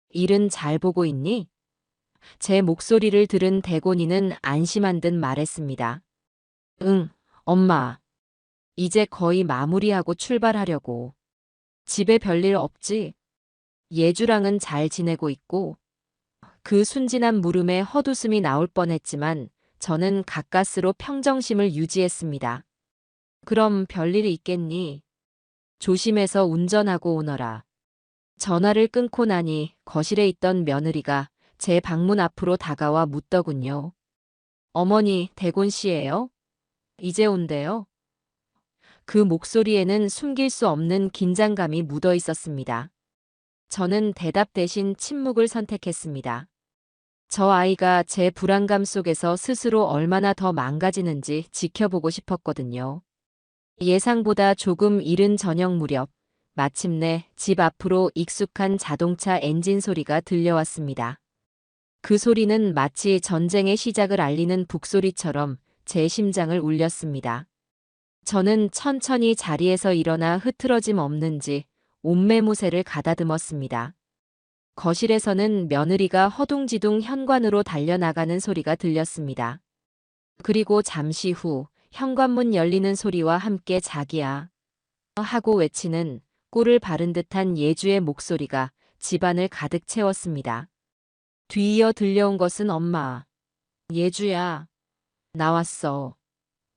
일은 잘 보고 있니? 제 목소리를 들은 대곤이는 안심한 듯 말했습니다. 응, 엄마. 이제 거의 마무리하고 출발하려고. 집에 별일 없지? 예주랑은 잘 지내고 있고. 그 순진한 물음에 헛웃음이 나올 뻔했지만 저는 가까스로 평정심을 유지했습니다. 그럼 별일이 있겠니? 조심해서 운전하고 오너라. 전화를 끊고 나니 거실에 있던 며느리가 제 방문 앞으로 다가와 묻더군요. 어머니, 대곤 씨예요? 이제 온대요? 그 목소리에는 숨길 수 없는 긴장감이 묻어 있었습니다. 저는 대답 대신 침묵을 선택했습니다. 저 아이가 제 불안감 속에서 스스로 얼마나 더 망가지는지 지켜보고 싶었거든요. 예상보다 조금 이른 저녁 무렵, 마침내 집 앞으로 익숙한 자동차 엔진 소리가 들려왔습니다. 그 소리는 마치 전쟁의 시작을 알리는 북소리처럼 제 심장을 울렸습니다. 저는 천천히 자리에서 일어나 흐트러짐 없는지 옷매무새를 가다듬었습니다. 거실에서는 며느리가 허둥지둥 현관으로 달려나가는 소리가 들렸습니다. 그리고 잠시 후 현관문 열리는 소리와 함께 자기야 하고 외치는 꿀을 바른 듯한 예주의 목소리가 집안을 가득 채웠습니다. 뒤이어 들려온 것은 엄마. 예주야. 나왔어.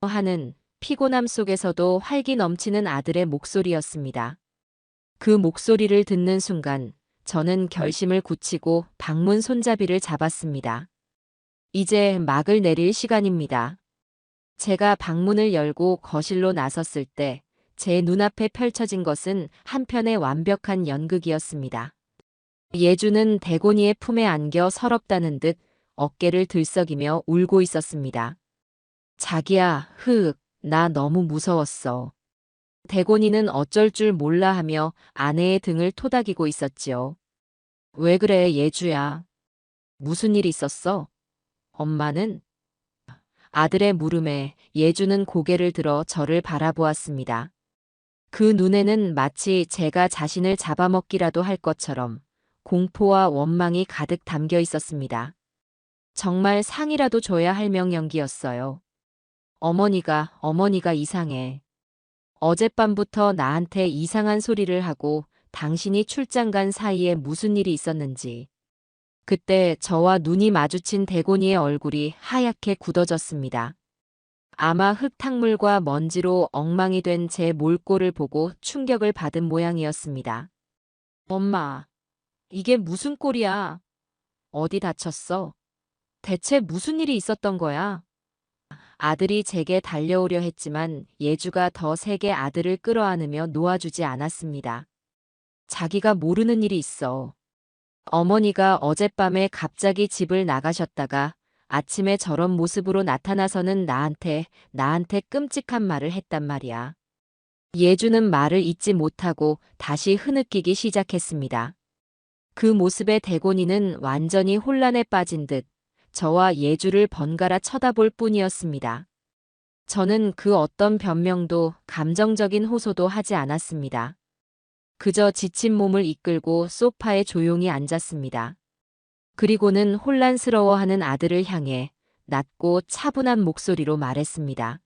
하는 피곤함 속에서도 활기 넘치는 아들의 목소리였습니다. 그 목소리를 듣는 순간 저는 결심을 굳히고 방문 손잡이를 잡았습니다. 이제 막을 내릴 시간입니다. 제가 방문을 열고 거실로 나섰을 때 제 눈앞에 펼쳐진 것은 한편의 완벽한 연극이었습니다. 예주는 대곤이의 품에 안겨 서럽다는 듯 어깨를 들썩이며 울고 있었습니다. 자기야, 나 너무 무서웠어. 대곤이는 어쩔 줄 몰라 하며 아내의 등을 토닥이고 있었지요. 왜 그래, 예주야? 무슨 일 있었어? 엄마는? 아들의 물음에 예주는 고개를 들어 저를 바라보았습니다. 그 눈에는 마치 제가 자신을 잡아먹기라도 할 것처럼 공포와 원망이 가득 담겨 있었습니다. 정말 상이라도 줘야 할 명령기였어요. 어머니가 이상해. 어젯밤부터 나한테 이상한 소리를 하고 당신이 출장 간 사이에 무슨 일이 있었는지. 그때 저와 눈이 마주친 대곤이의 얼굴이 하얗게 굳어졌습니다. 아마 흙탕물과 먼지로 엉망이 된 제 몰골을 보고 충격을 받은 모양이었습니다. 엄마, 이게 무슨 꼴이야? 어디 다쳤어? 대체 무슨 일이 있었던 거야? 아들이 제게 달려오려 했지만 예주가 더 세게 아들을 끌어안으며 놓아주지 않았습니다. 자기가 모르는 일이 있어. 어머니가 어젯밤에 갑자기 집을 나가셨다가 아침에 저런 모습으로 나타나서는 나한테 끔찍한 말을 했단 말이야. 예주는 말을 잇지 못하고 다시 흐느끼기 시작했습니다. 그 모습에 대곤이는 완전히 혼란에 빠진 듯 저와 예주를 번갈아 쳐다볼 뿐이었습니다. 저는 그 어떤 변명도 감정적인 호소도 하지 않았습니다. 그저 지친 몸을 이끌고 소파에 조용히 앉았습니다. 그리고는 혼란스러워하는 아들을 향해 낮고 차분한 목소리로 말했습니다.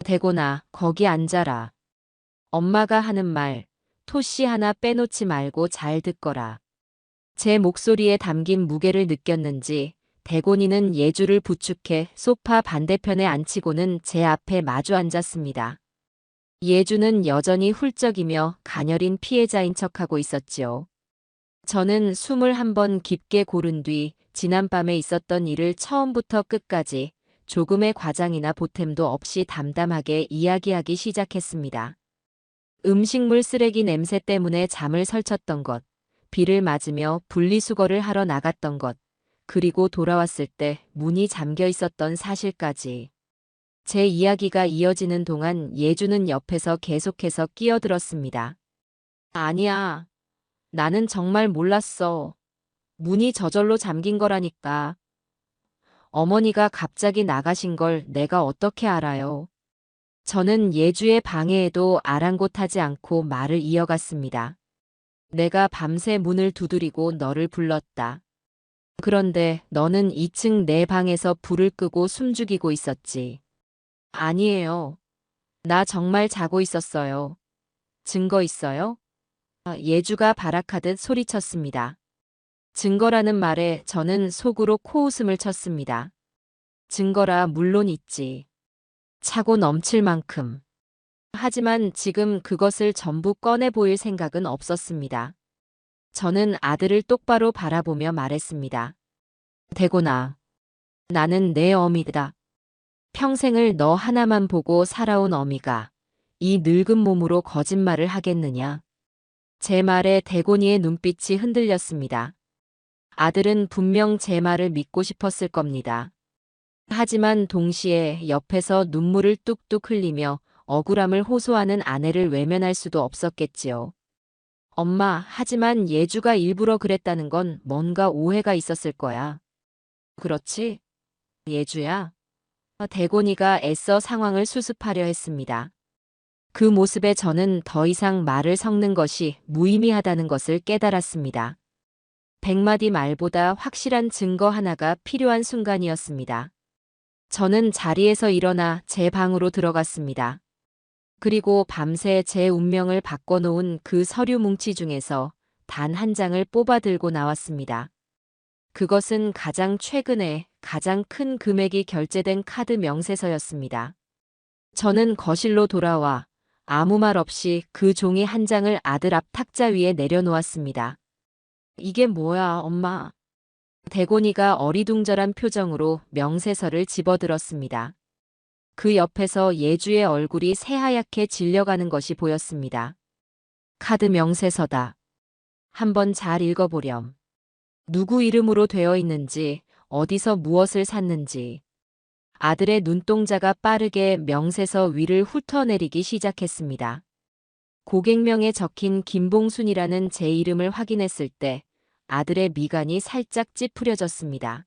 대곤아, 거기 앉아라. 엄마가 하는 말, 토씨 하나 빼놓지 말고 잘 듣거라. 제 목소리에 담긴 무게를 느꼈는지 대곤이는 예주를 부축해 소파 반대편에 앉히고는 제 앞에 마주 앉았습니다. 예주는 여전히 훌쩍이며 가녀린 피해자인 척하고 있었지요. 저는 숨을 한번 깊게 고른 뒤 지난밤에 있었던 일을 처음부터 끝까지 조금의 과장이나 보탬도 없이 담담하게 이야기하기 시작했습니다. 음식물 쓰레기 냄새 때문에 잠을 설쳤던 것, 비를 맞으며 분리수거를 하러 나갔던 것, 그리고 돌아왔을 때 문이 잠겨 있었던 사실까지. 제 이야기가 이어지는 동안 예주는 옆에서 계속해서 끼어들었습니다. 아니야. 나는 정말 몰랐어. 문이 저절로 잠긴 거라니까. 어머니가 갑자기 나가신 걸 내가 어떻게 알아요? 저는 예주의 방해에도 아랑곳하지 않고 말을 이어갔습니다. 내가 밤새 문을 두드리고 너를 불렀다. 그런데 너는 2층 내 방에서 불을 끄고 숨죽이고 있었지. 아니에요. 나 정말 자고 있었어요. 증거 있어요? 예주가 발악하듯 소리쳤습니다. 증거라는 말에 저는 속으로 코웃음을 쳤습니다. 증거라 물론 있지. 차고 넘칠 만큼. 하지만 지금 그것을 전부 꺼내 보일 생각은 없었습니다. 저는 아들을 똑바로 바라보며 말했습니다. 대곤아, 나는 내 어미다. 평생을 너 하나만 보고 살아온 어미가 이 늙은 몸으로 거짓말을 하겠느냐. 제 말에 대곤이의 눈빛이 흔들렸습니다. 아들은 분명 제 말을 믿고 싶었을 겁니다. 하지만 동시에 옆에서 눈물을 뚝뚝 흘리며 억울함을 호소하는 아내를 외면할 수도 없었겠지요. 엄마, 하지만 예주가 일부러 그랬다는 건 뭔가 오해가 있었을 거야. 그렇지? 예주야? 대곤이가 애써 상황을 수습하려 했습니다. 그 모습에 저는 더 이상 말을 섞는 것이 무의미하다는 것을 깨달았습니다. 100마디 말보다 확실한 증거 하나가 필요한 순간이었습니다. 저는 자리에서 일어나 제 방으로 들어갔습니다. 그리고 밤새 제 운명을 바꿔놓은 그 서류 뭉치 중에서 단 한 장을 뽑아 들고 나왔습니다. 그것은 가장 최근에 가장 큰 금액이 결제된 카드 명세서였습니다. 저는 거실로 돌아와 아무 말 없이 그 종이 한 장을 아들 앞 탁자 위에 내려놓았습니다. 이게 뭐야, 엄마? 대곤이가 어리둥절한 표정으로 명세서를 집어들었습니다. 그 옆에서 예주의 얼굴이 새하얗게 질려가는 것이 보였습니다. 카드 명세서다. 한번 잘 읽어보렴. 누구 이름으로 되어 있는지, 어디서 무엇을 샀는지. 아들의 눈동자가 빠르게 명세서 위를 훑어내리기 시작했습니다. 고객명에 적힌 김봉순이라는 제 이름을 확인했을 때 아들의 미간이 살짝 찌푸려졌습니다.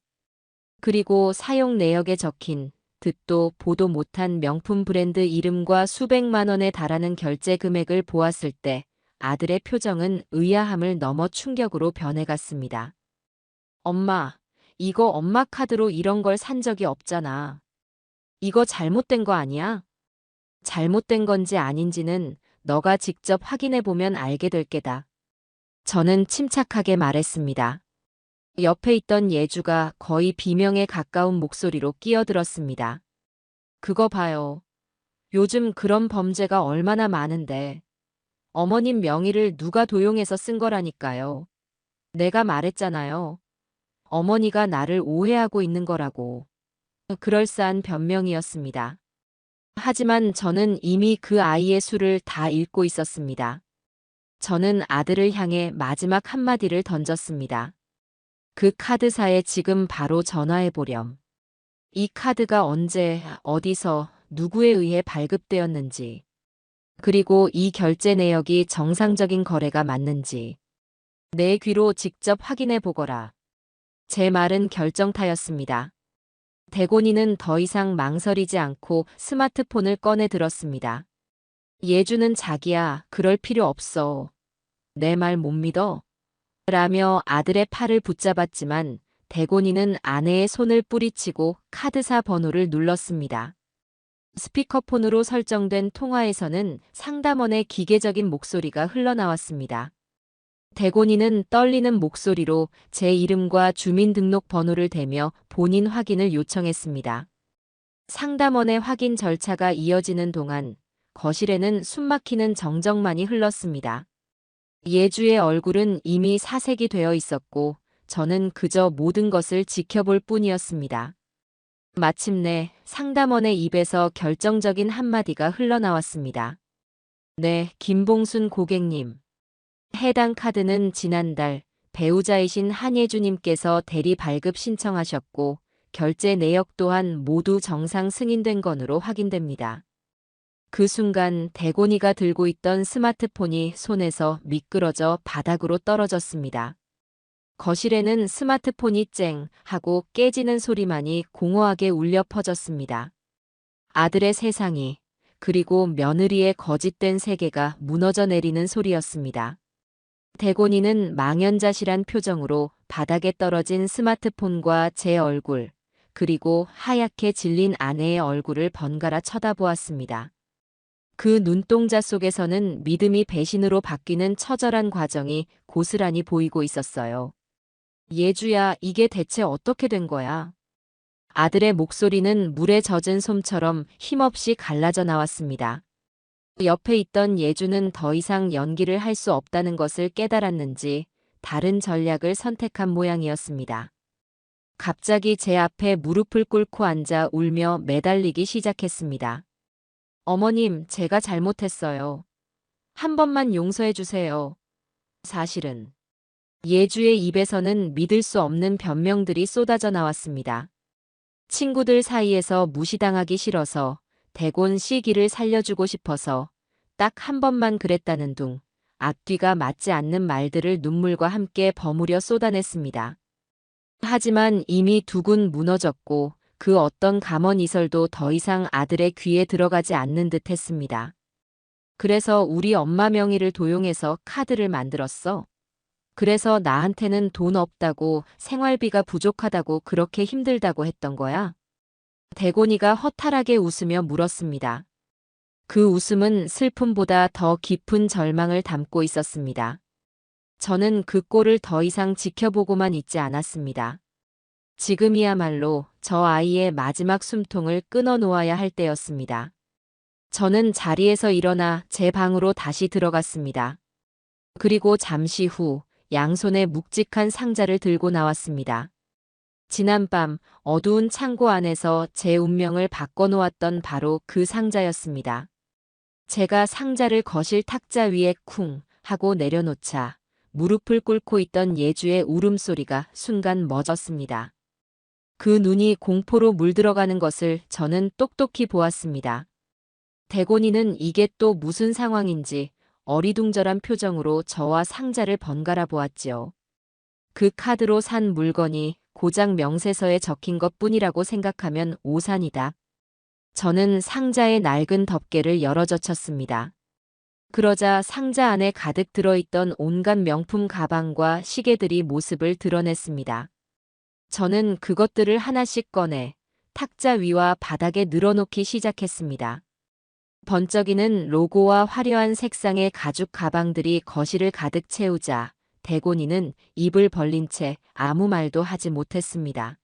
그리고 사용 내역에 적힌 듣도 보도 못한 명품 브랜드 이름과 수백만 원에 달하는 결제 금액을 보았을 때 아들의 표정은 의아함을 넘어 충격으로 변해갔습니다. 엄마, 이거 엄마 카드로 이런 걸 산 적이 없잖아. 이거 잘못된 거 아니야? 잘못된 건지 아닌지는 너가 직접 확인해 보면 알게 될 게다. 저는 침착하게 말했습니다. 옆에 있던 예주가 거의 비명에 가까운 목소리로 끼어들었습니다. 그거 봐요. 요즘 그런 범죄가 얼마나 많은데. 어머님 명의를 누가 도용해서 쓴 거라니까요. 내가 말했잖아요. 어머니가 나를 오해하고 있는 거라고. 그럴싸한 변명이었습니다. 하지만 저는 이미 그 아이의 수를 다 읽고 있었습니다. 저는 아들을 향해 마지막 한마디를 던졌습니다. 그 카드사에 지금 바로 전화해 보렴. 이 카드가 언제, 어디서, 누구에 의해 발급되었는지, 그리고 이 결제 내역이 정상적인 거래가 맞는지 내 귀로 직접 확인해 보거라. 제 말은 결정타였습니다. 대곤이는 더 이상 망설이지 않고 스마트폰을 꺼내 들었습니다. 예주는 자기야, 그럴 필요 없어. 내 말 못 믿어? 라며 아들의 팔을 붙잡았지만 대곤이는 아내의 손을 뿌리치고 카드사 번호를 눌렀습니다. 스피커폰으로 설정된 통화에서는 상담원의 기계적인 목소리가 흘러나왔습니다. 대곤이는 떨리는 목소리로 제 이름과 주민등록번호를 대며 본인 확인을 요청했습니다. 상담원의 확인 절차가 이어지는 동안 거실에는 숨막히는 정적만이 흘렀습니다. 예주의 얼굴은 이미 사색이 되어 있었고 저는 그저 모든 것을 지켜볼 뿐이었습니다. 마침내 상담원의 입에서 결정적인 한마디가 흘러나왔습니다. 네, 김봉순 고객님. 해당 카드는 지난달 배우자이신 한예주님께서 대리 발급 신청하셨고 결제 내역 또한 모두 정상 승인된 건으로 확인됩니다. 그 순간 대곤이가 들고 있던 스마트폰이 손에서 미끄러져 바닥으로 떨어졌습니다. 거실에는 스마트폰이 쨍 하고 깨지는 소리만이 공허하게 울려 퍼졌습니다. 아들의 세상이 그리고 며느리의 거짓된 세계가 무너져 내리는 소리였습니다. 대곤이는 망연자실한 표정으로 바닥에 떨어진 스마트폰과 제 얼굴, 그리고 하얗게 질린 아내의 얼굴을 번갈아 쳐다보았습니다. 그 눈동자 속에서는 믿음이 배신으로 바뀌는 처절한 과정이 고스란히 보이고 있었어요. 예주야, 이게 대체 어떻게 된 거야? 아들의 목소리는 물에 젖은 솜처럼 힘없이 갈라져 나왔습니다. 옆에 있던 예주는 더 이상 연기를 할 수 없다는 것을 깨달았는지 다른 전략을 선택한 모양이었습니다. 갑자기 제 앞에 무릎을 꿇고 앉아 울며 매달리기 시작했습니다. 어머님, 제가 잘못했어요. 한 번만 용서해 주세요. 사실은 예주의 입에서는 믿을 수 없는 변명들이 쏟아져 나왔습니다. 친구들 사이에서 무시당하기 싫어서, 대곤 시기를 살려주고 싶어서, 딱 한 번만 그랬다는 둥, 앞뒤가 맞지 않는 말들을 눈물과 함께 버무려 쏟아냈습니다. 하지만 이미 두군 무너졌고 그 어떤 감언이설도 더 이상 아들의 귀에 들어가지 않는 듯 했습니다. 그래서 우리 엄마 명의를 도용해서 카드를 만들었어. 그래서 나한테는 돈 없다고, 생활비가 부족하다고, 그렇게 힘들다고 했던 거야? 대곤이가 허탈하게 웃으며 물었습니다. 그 웃음은 슬픔보다 더 깊은 절망을 담고 있었습니다. 저는 그 꼴을 더 이상 지켜보고만 있지 않았습니다. 지금이야말로 저 아이의 마지막 숨통을 끊어놓아야 할 때였습니다. 저는 자리에서 일어나 제 방으로 다시 들어갔습니다. 그리고 잠시 후 양손에 묵직한 상자를 들고 나왔습니다. 지난밤 어두운 창고 안에서 제 운명을 바꿔놓았던 바로 그 상자였습니다. 제가 상자를 거실 탁자 위에 쿵 하고 내려놓자 무릎을 꿇고 있던 예주의 울음소리가 순간 멎었습니다. 그 눈이 공포로 물들어가는 것을 저는 똑똑히 보았습니다. 대곤이는 이게 또 무슨 상황인지 어리둥절한 표정으로 저와 상자를 번갈아 보았지요. 그 카드로 산 물건이 고작 명세서에 적힌 것뿐이라고 생각하면 오산이다. 저는 상자의 낡은 덮개를 열어젖혔습니다. 그러자 상자 안에 가득 들어있던 온갖 명품 가방과 시계들이 모습을 드러냈습니다. 저는 그것들을 하나씩 꺼내 탁자 위와 바닥에 늘어놓기 시작했습니다. 번쩍이는 로고와 화려한 색상의 가죽 가방들이 거실을 가득 채우자 대곤이는 입을 벌린 채 아무 말도 하지 못했습니다.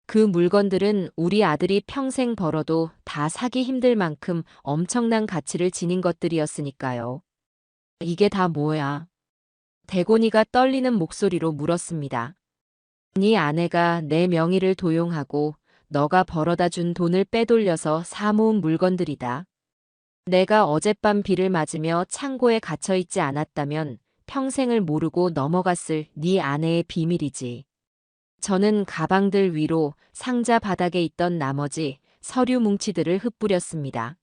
그 물건들은 우리 아들이 평생 벌어도 다 사기 힘들 만큼 엄청난 가치를 지닌 것들이었으니까요. 이게 다 뭐야? 대곤이가 떨리는 목소리로 물었습니다. 네 아내가 내 명의를 도용하고 너가 벌어다 준 돈을 빼돌려서 사모은 물건들이다. 내가 어젯밤 비를 맞으며 창고에 갇혀있지 않았다면 평생을 모르고 넘어갔을 네 아내의 비밀이지. 저는 가방들 위로 상자 바닥에 있던 나머지 서류 뭉치들을 흩뿌렸습니다.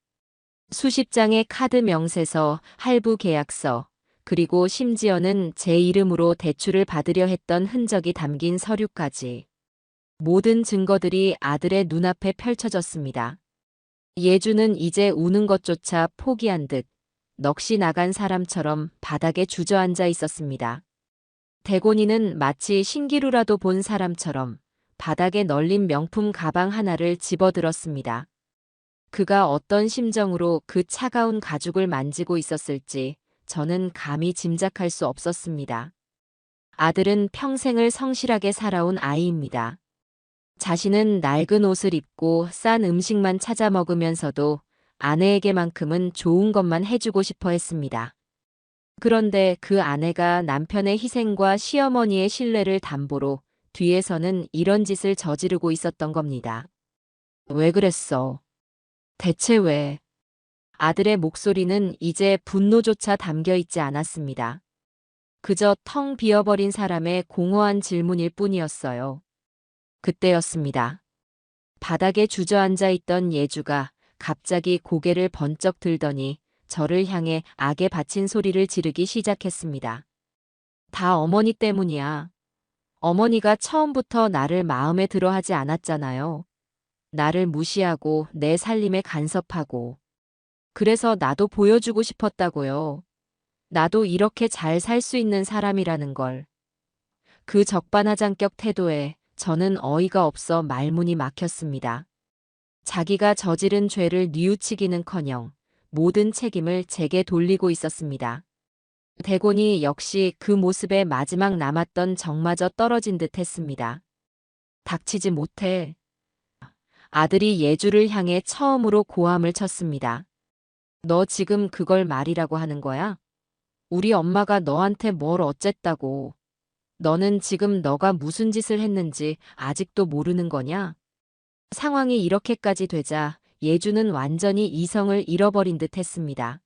수십 장의 카드 명세서, 할부 계약서, 그리고 심지어는 제 이름으로 대출을 받으려 했던 흔적이 담긴 서류까지. 모든 증거들이 아들의 눈앞에 펼쳐졌습니다. 예주는 이제 우는 것조차 포기한 듯 넋이 나간 사람처럼 바닥에 주저앉아 있었습니다. 대곤이는 마치 신기루라도 본 사람처럼 바닥에 널린 명품 가방 하나를 집어들었습니다. 그가 어떤 심정으로 그 차가운 가죽을 만지고 있었을지 저는 감히 짐작할 수 없었습니다. 아들은 평생을 성실하게 살아온 아이입니다. 자신은 낡은 옷을 입고 싼 음식만 찾아 먹으면서도 아내에게만큼은 좋은 것만 해주고 싶어 했습니다. 그런데 그 아내가 남편의 희생과 시어머니의 신뢰를 담보로 뒤에서는 이런 짓을 저지르고 있었던 겁니다. 왜 그랬어? 대체 왜? 아들의 목소리는 이제 분노조차 담겨 있지 않았습니다. 그저 텅 비어버린 사람의 공허한 질문일 뿐이었어요. 그때였습니다. 바닥에 주저앉아 있던 예주가 갑자기 고개를 번쩍 들더니 저를 향해 악에 바친 소리를 지르기 시작했습니다. 다 어머니 때문이야. 어머니가 처음부터 나를 마음에 들어 하지 않았잖아요. 나를 무시하고 내 살림에 간섭하고. 그래서 나도 보여주고 싶었다고요. 나도 이렇게 잘 살 수 있는 사람이라는 걸. 그 적반하장격 태도에 저는 어이가 없어 말문이 막혔습니다. 자기가 저지른 죄를 뉘우치기는커녕 모든 책임을 제게 돌리고 있었습니다. 대곤이 역시 그 모습에 마지막 남았던 정마저 떨어진 듯 했습니다. 닥치지 못해. 아들이 예주를 향해 처음으로 고함을 쳤습니다. 너 지금 그걸 말이라고 하는 거야? 우리 엄마가 너한테 뭘 어쨌다고. 너는 지금 너가 무슨 짓을 했는지 아직도 모르는 거냐? 상황이 이렇게까지 되자 예주는 완전히 이성을 잃어버린 듯 했습니다.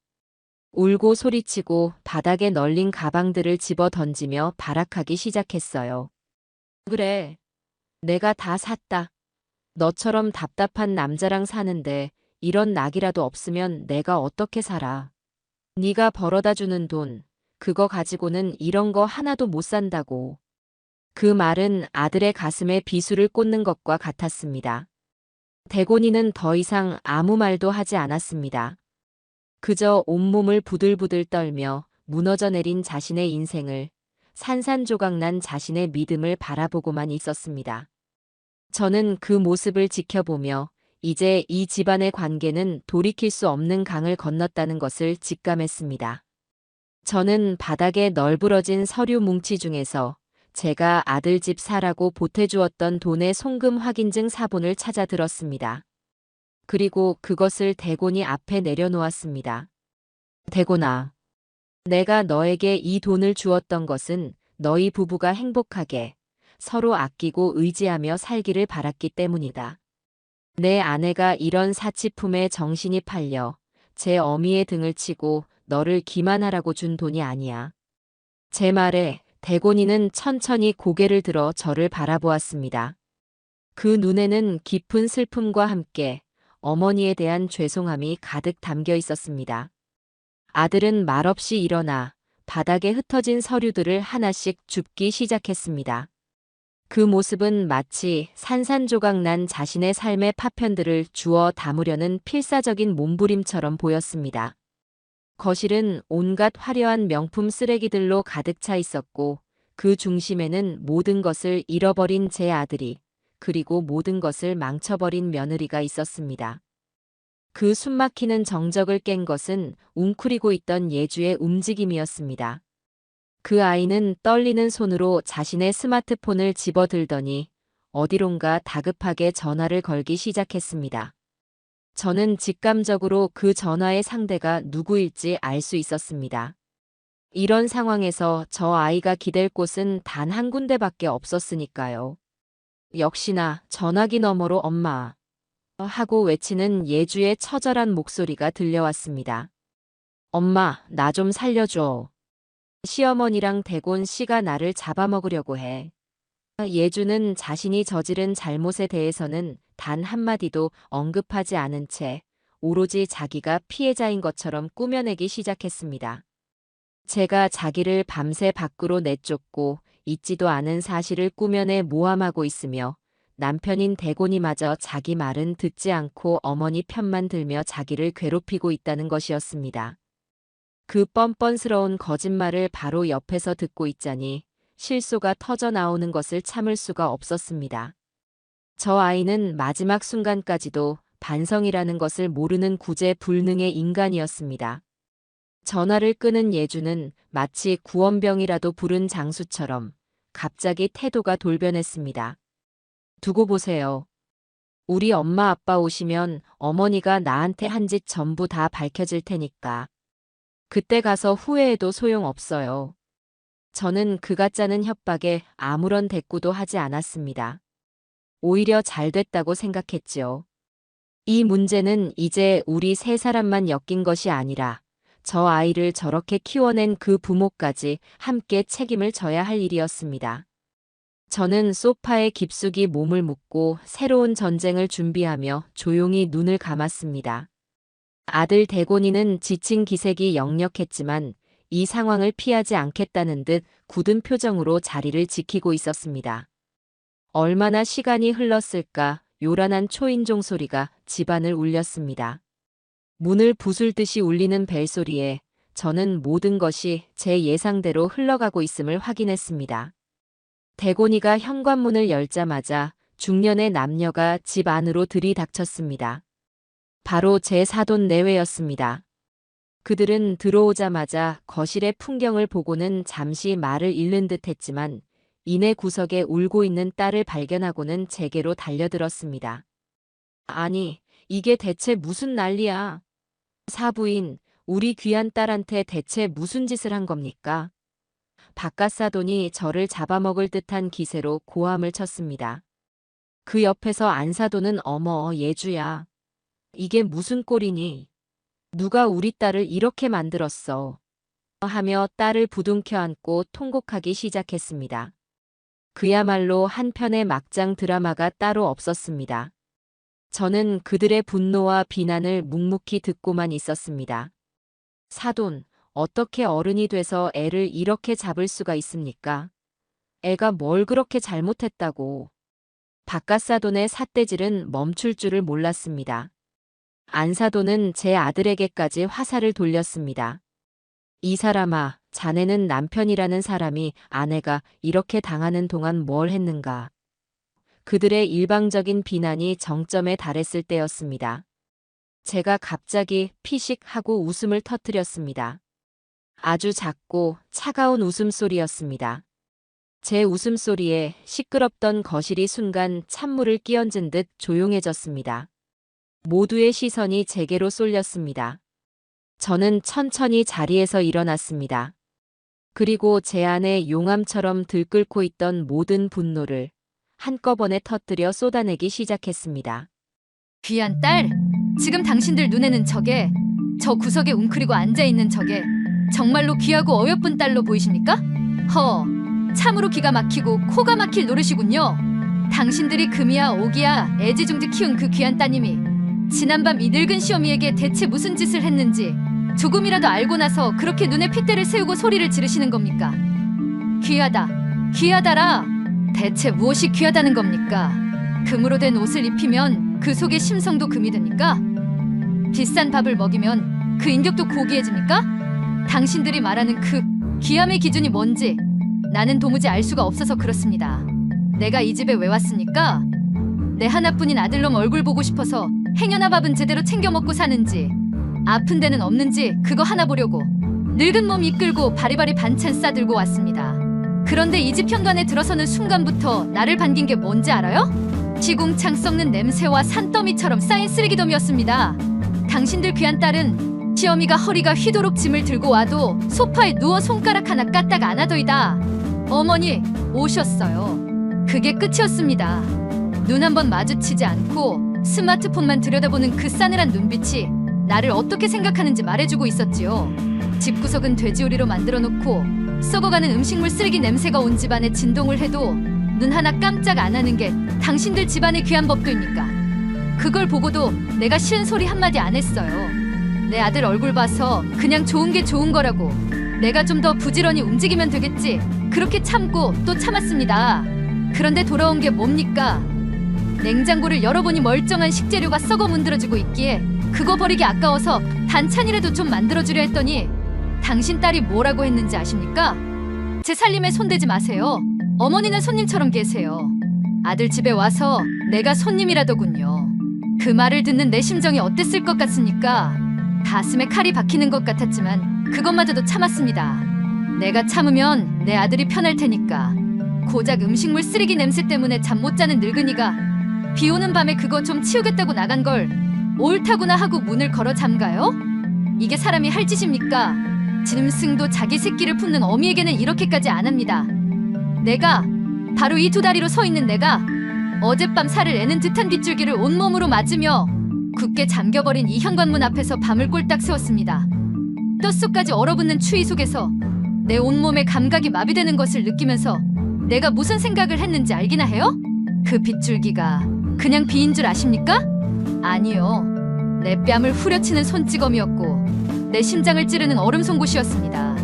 울고 소리치고 바닥에 널린 가방들을 집어 던지며 발악하기 시작했어요. 그래, 내가 다 샀다. 너처럼 답답한 남자랑 사는데 이런 낙이라도 없으면 내가 어떻게 살아. 네가 벌어다 주는 돈, 그거 가지고는 이런 거 하나도 못 산다고. 그 말은 아들의 가슴에 비수를 꽂는 것과 같았습니다. 대곤이는 더 이상 아무 말도 하지 않았습니다. 그저 온몸을 부들부들 떨며 무너져 내린 자신의 인생을, 산산조각난 자신의 믿음을 바라보고만 있었습니다. 저는 그 모습을 지켜보며 이제 이 집안의 관계는 돌이킬 수 없는 강을 건넜다는 것을 직감했습니다. 저는 바닥에 널브러진 서류 뭉치 중에서 제가 아들 집 사라고 보태주었던 돈의 송금 확인증 사본을 찾아 들었습니다. 그리고 그것을 대곤이 앞에 내려놓았습니다. 대곤아, 내가 너에게 이 돈을 주었던 것은 너희 부부가 행복하게 서로 아끼고 의지하며 살기를 바랐기 때문이다. 내 아내가 이런 사치품에 정신이 팔려 제 어미의 등을 치고 너를 기만하라고 준 돈이 아니야. 제 말에 대곤이는 천천히 고개를 들어 저를 바라보았습니다. 그 눈에는 깊은 슬픔과 함께 어머니에 대한 죄송함이 가득 담겨 있었습니다. 아들은 말없이 일어나 바닥에 흩어진 서류들을 하나씩 줍기 시작했습니다. 그 모습은 마치 산산조각 난 자신의 삶의 파편들을 주워 담으려는 필사적인 몸부림처럼 보였습니다. 거실은 온갖 화려한 명품 쓰레기들로 가득 차 있었고 그 중심에는 모든 것을 잃어버린 제 아들이 그리고 모든 것을 망쳐버린 며느리가 있었습니다. 그 숨막히는 정적을 깬 것은 웅크리고 있던 예주의 움직임이었습니다. 그 아이는 떨리는 손으로 자신의 스마트폰을 집어들더니 어디론가 다급하게 전화를 걸기 시작했습니다. 저는 직감적으로 그 전화의 상대가 누구일지 알 수 있었습니다. 이런 상황에서 저 아이가 기댈 곳은 단 한 군데밖에 없었으니까요. 역시나 전화기 너머로 엄마 하고 외치는 예주의 처절한 목소리가 들려왔습니다. 엄마, 나 좀 살려줘. 시어머니랑 대곤 씨가 나를 잡아먹으려고 해. 예주는 자신이 저지른 잘못에 대해서는 단 한마디도 언급하지 않은 채 오로지 자기가 피해자인 것처럼 꾸며내기 시작했습니다. 제가 자기를 밤새 밖으로 내쫓고 있지도 않은 사실을 꾸며내 모함하고 있으며 남편인 대곤이마저 자기 말은 듣지 않고 어머니 편만 들며 자기를 괴롭히고 있다는 것이었습니다. 그 뻔뻔스러운 거짓말을 바로 옆에서 듣고 있자니 실소가 터져 나오는 것을 참을 수가 없었습니다. 저 아이는 마지막 순간까지도 반성이라는 것을 모르는 구제불능의 인간이었습니다. 전화를 끄는 예주는 마치 구원병이라도 부른 장수처럼 갑자기 태도가 돌변했습니다. 두고 보세요. 우리 엄마 아빠 오시면 어머니가 나한테 한 짓 전부 다 밝혀질 테니까. 그때 가서 후회해도 소용없어요. 저는 그가 짜는 협박에 아무런 대꾸도 하지 않았습니다. 오히려 잘 됐다고 생각했지요. 이 문제는 이제 우리 세 사람만 엮인 것이 아니라 저 아이를 저렇게 키워낸 그 부모까지 함께 책임을 져야 할 일이었습니다. 저는 소파에 깊숙이 몸을 묻고 새로운 전쟁을 준비하며 조용히 눈을 감았습니다. 아들 대곤이는 지친 기색이 역력했지만 이 상황을 피하지 않겠다는 듯 굳은 표정으로 자리를 지키고 있었습니다. 얼마나 시간이 흘렀을까 요란한 초인종 소리가 집안을 울렸습니다. 문을 부술듯이 울리는 벨소리에 저는 모든 것이 제 예상대로 흘러가고 있음을 확인했습니다. 대곤이가 현관문을 열자마자 중년의 남녀가 집 안으로 들이닥쳤습니다. 바로 제 사돈 내외였습니다. 그들은 들어오자마자 거실의 풍경을 보고는 잠시 말을 잃는 듯 했지만 이내 구석에 울고 있는 딸을 발견하고는 제게로 달려들었습니다. 아니, 이게 대체 무슨 난리야? 사부인, 우리 귀한 딸한테 대체 무슨 짓을 한 겁니까? 바깥사돈이 저를 잡아먹을 듯한 기세로 고함을 쳤습니다. 그 옆에서 안사돈은 어머 예주야. 이게 무슨 꼴이니? 누가 우리 딸을 이렇게 만들었어? 하며 딸을 부둥켜 안고 통곡하기 시작했습니다. 그야말로 한편의 막장 드라마가 따로 없었습니다. 저는 그들의 분노와 비난을 묵묵히 듣고만 있었습니다. 사돈, 어떻게 어른이 돼서 애를 이렇게 잡을 수가 있습니까? 애가 뭘 그렇게 잘못했다고. 바깥사돈의 삿대질은 멈출 줄을 몰랐습니다. 안사돈은 제 아들에게까지 화살을 돌렸습니다. 이 사람아, 자네는 남편이라는 사람이 아내가 이렇게 당하는 동안 뭘 했는가. 그들의 일방적인 비난이 정점에 달했을 때였습니다. 제가 갑자기 피식 하고 웃음을 터뜨렸습니다. 아주 작고 차가운 웃음소리였습니다. 제 웃음소리에 시끄럽던 거실이 순간 찬물을 끼얹은 듯 조용해졌습니다. 모두의 시선이 제게로 쏠렸습니다. 저는 천천히 자리에서 일어났습니다. 그리고 제 안에 용암처럼 들끓고 있던 모든 분노를 한꺼번에 터뜨려 쏟아내기 시작했습니다. 귀한 딸, 지금 당신들 눈에는 저게, 저 구석에 웅크리고 앉아있는 저게 정말로 귀하고 어여쁜 딸로 보이십니까? 참으로 기가 막히고 코가 막힐 노릇이군요. 당신들이 금이야 오기야 애지중지 키운 그 귀한 따님이 지난밤 이 늙은 시어미에게 대체 무슨 짓을 했는지 조금이라도 알고 나서 그렇게 눈에 핏대를 세우고 소리를 지르시는 겁니까? 귀하다, 귀하다라. 대체 무엇이 귀하다는 겁니까? 금으로 된 옷을 입히면 그 속에 심성도 금이 됩니까? 비싼 밥을 먹이면 그 인격도 고귀해집니까? 당신들이 말하는 그 귀함의 기준이 뭔지 나는 도무지 알 수가 없어서 그렇습니다. 내가 이 집에 왜 왔습니까? 내 하나뿐인 아들놈 얼굴 보고 싶어서 행여나 밥은 제대로 챙겨 먹고 사는지 아픈 데는 없는지 그거 하나 보려고 늙은 몸 이끌고 바리바리 반찬 싸들고 왔습니다. 그런데 이 집 현관에 들어서는 순간부터 나를 반긴 게 뭔지 알아요? 지궁창 썩는 냄새와 산더미처럼 쌓인 쓰레기더미였습니다. 당신들 귀한 딸은 시어미가 허리가 휘도록 짐을 들고 와도 소파에 누워 손가락 하나 까딱 안 하더이다. 어머니 오셨어요. 그게 끝이었습니다. 눈 한번 마주치지 않고 스마트폰만 들여다보는 그 싸늘한 눈빛이 나를 어떻게 생각하는지 말해주고 있었지요. 집구석은 돼지우리로 만들어 놓고 썩어가는 음식물 쓰레기 냄새가 온 집안에 진동을 해도 눈 하나 깜짝 안 하는 게 당신들 집안의 귀한 법도입니까? 그걸 보고도 내가 싫은 소리 한마디 안 했어요. 내 아들 얼굴 봐서 그냥 좋은 게 좋은 거라고, 내가 좀 더 부지런히 움직이면 되겠지, 그렇게 참고 또 참았습니다. 그런데 돌아온 게 뭡니까? 냉장고를 열어보니 멀쩡한 식재료가 썩어 문드러지고 있기에 그거 버리기 아까워서 반찬이라도 좀 만들어주려 했더니 당신 딸이 뭐라고 했는지 아십니까? 제 살림에 손대지 마세요. 어머니는 손님처럼 계세요. 아들 집에 와서 내가 손님이라더군요. 그 말을 듣는 내 심정이 어땠을 것 같습니까? 가슴에 칼이 박히는 것 같았지만 그것마저도 참았습니다. 내가 참으면 내 아들이 편할 테니까. 고작 음식물 쓰레기 냄새 때문에 잠 못 자는 늙은이가 비 오는 밤에 그거 좀 치우겠다고 나간 걸 옳다구나 하고 문을 걸어 잠가요? 이게 사람이 할 짓입니까? 짐승도 자기 새끼를 품는 어미에게는 이렇게까지 안 합니다. 내가, 바로 이 두 다리로 서 있는 내가 어젯밤 살을 애는 듯한 빗줄기를 온몸으로 맞으며 굳게 잠겨버린 이 현관문 앞에서 밤을 꼴딱 새웠습니다. 뼛속까지 얼어붙는 추위 속에서 내 온몸의 감각이 마비되는 것을 느끼면서 내가 무슨 생각을 했는지 알기나 해요? 그 빗줄기가 그냥 비인 줄 아십니까? 아니요. 내 뺨을 후려치는 손찌검이었고 내 심장을 찌르는 얼음 송곳이었습니다.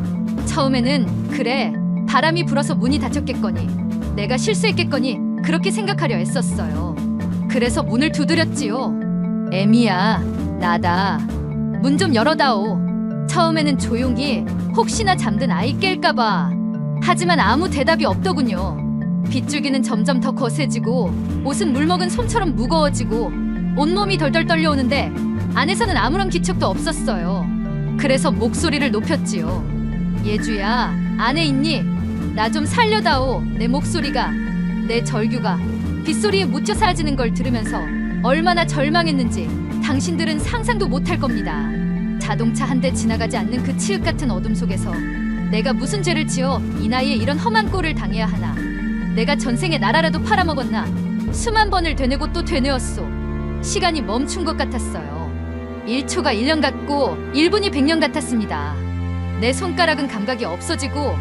처음에는 그래, 바람이 불어서 문이 닫혔겠거니, 내가 실수했겠거니 그렇게 생각하려 애썼어요. 그래서 문을 두드렸지요. 애미야, 나다. 문 좀 열어다오. 처음에는 조용히 혹시나 잠든 아이 깰까봐. 하지만 아무 대답이 없더군요. 빗줄기는 점점 더 거세지고 옷은 물먹은 솜처럼 무거워지고 온몸이 덜덜 떨려오는데 안에서는 아무런 기척도 없었어요. 그래서 목소리를 높였지요. 예주야, 안에 있니? 나 좀 살려다오. 내 목소리가, 내 절규가 빗소리에 묻혀 사라지는 걸 들으면서 얼마나 절망했는지 당신들은 상상도 못할 겁니다. 자동차 한 대 지나가지 않는 그 치읓 같은 어둠 속에서 내가 무슨 죄를 지어 이 나이에 이런 험한 꼴을 당해야 하나. 내가 전생에 나라라도 팔아먹었나. 수만 번을 되뇌고 또 되뇌었소. 시간이 멈춘 것 같았어요. 1초가 1년 같고 1분이 100년 같았습니다. 내 손가락은 감각이 없어지고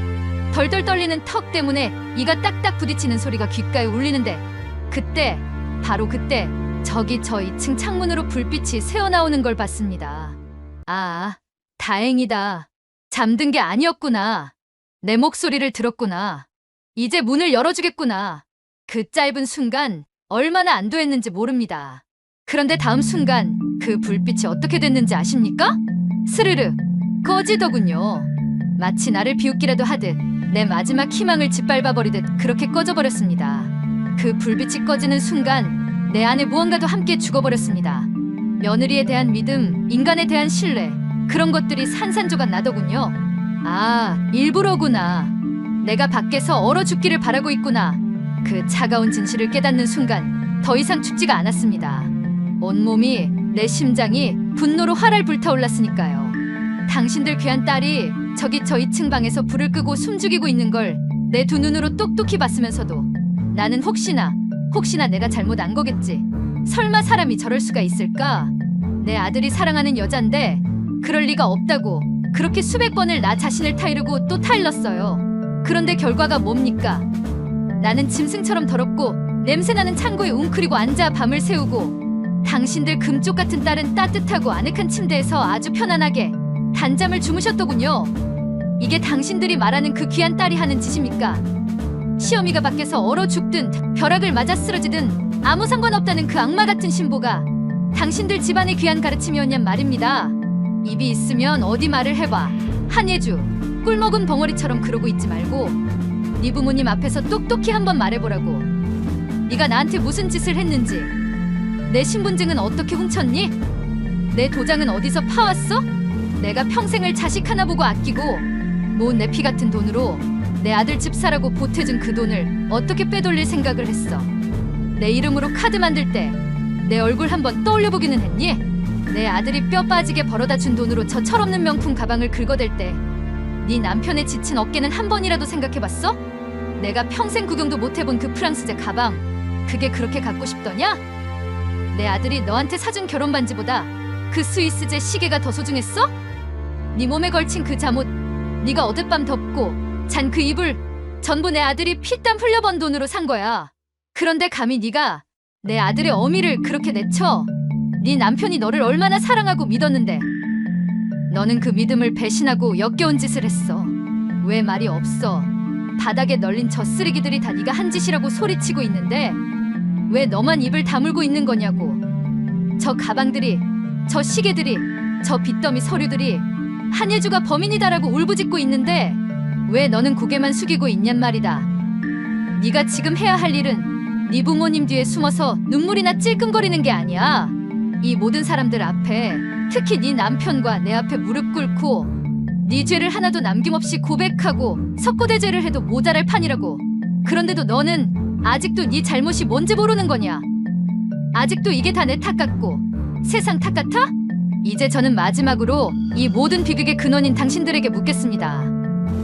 덜덜 떨리는 턱 때문에 이가 딱딱 부딪히는 소리가 귓가에 울리는데 그때, 바로 그때 저기 저 2층 창문으로 불빛이 새어나오는 걸 봤습니다. 아, 다행이다. 잠든 게 아니었구나. 내 목소리를 들었구나. 이제 문을 열어주겠구나. 그 짧은 순간 얼마나 안도했는지 모릅니다. 그런데 다음 순간 그 불빛이 어떻게 됐는지 아십니까? 스르르 꺼지더군요. 마치 나를 비웃기라도 하듯 내 마지막 희망을 짓밟아버리듯 그렇게 꺼져버렸습니다. 그 불빛이 꺼지는 순간 내 안에 무언가도 함께 죽어버렸습니다. 며느리에 대한 믿음, 인간에 대한 신뢰, 그런 것들이 산산조각 나더군요. 아, 일부러구나. 내가 밖에서 얼어 죽기를 바라고 있구나. 그 차가운 진실을 깨닫는 순간 더 이상 춥지가 않았습니다. 온몸이, 내 심장이 분노로 활활 불타올랐으니까요. 당신들 귀한 딸이 저기 저 2층 방에서 불을 끄고 숨죽이고 있는 걸 내 두 눈으로 똑똑히 봤으면서도 나는 혹시나 내가 잘못 안 거겠지. 설마 사람이 저럴 수가 있을까? 내 아들이 사랑하는 여잔데 그럴 리가 없다고 그렇게 수백 번을 나 자신을 타이르고 또 타일렀어요. 그런데 결과가 뭡니까? 나는 짐승처럼 더럽고 냄새나는 창고에 웅크리고 앉아 밤을 새우고 당신들 금쪽 같은 딸은 따뜻하고 아늑한 침대에서 아주 편안하게 단잠을 주무셨더군요. 이게 당신들이 말하는 그 귀한 딸이 하는 짓입니까? 시어미가 밖에서 얼어 죽든 벼락을 맞아 쓰러지든 아무 상관없다는 그 악마 같은 신보가 당신들 집안의 귀한 가르침이었냔 말입니다. 입이 있으면 어디 말을 해봐. 한예주, 꿀먹은 벙어리처럼 그러고 있지 말고 네 부모님 앞에서 똑똑히 한번 말해보라고. 네가 나한테 무슨 짓을 했는지. 내 신분증은 어떻게 훔쳤니? 내 도장은 어디서 파왔어? 내가 평생을 자식 하나 보고 아끼고 모은 내 피 같은 돈으로 내 아들 집 사라고 보태준 그 돈을 어떻게 빼돌릴 생각을 했어? 내 이름으로 카드 만들 때 내 얼굴 한번 떠올려보기는 했니? 내 아들이 뼈 빠지게 벌어다 준 돈으로 저 철없는 명품 가방을 긁어댈 때 네 남편의 지친 어깨는 한 번이라도 생각해봤어? 내가 평생 구경도 못해본 그 프랑스제 가방, 그게 그렇게 갖고 싶더냐? 내 아들이 너한테 사준 결혼 반지보다 그 스위스제 시계가 더 소중했어? 네 몸에 걸친 그 잠옷, 네가 어젯밤 덮고 잔 그 이불 전부 내 아들이 피땀 흘려번 돈으로 산 거야. 그런데 감히 네가 내 아들의 어미를 그렇게 내쳐? 네 남편이 너를 얼마나 사랑하고 믿었는데 너는 그 믿음을 배신하고 역겨운 짓을 했어. 왜 말이 없어? 바닥에 널린 저 쓰레기들이 다 네가 한 짓이라고 소리치고 있는데 왜 너만 입을 다물고 있는 거냐고. 저 가방들이, 저 시계들이, 저 빚더미 서류들이 한예주가 범인이다라고 울부짖고 있는데 왜 너는 고개만 숙이고 있냔 말이다. 네가 지금 해야 할 일은 네 부모님 뒤에 숨어서 눈물이나 찔끔거리는 게 아니야. 이 모든 사람들 앞에, 특히 네 남편과 내 앞에 무릎 꿇고 네 죄를 하나도 남김없이 고백하고 석고대죄를 해도 모자랄 판이라고. 그런데도 너는 아직도 네 잘못이 뭔지 모르는 거냐? 아직도 이게 다 내 탓 같고 세상 탓 같아? 이제 저는 마지막으로 이 모든 비극의 근원인 당신들에게 묻겠습니다.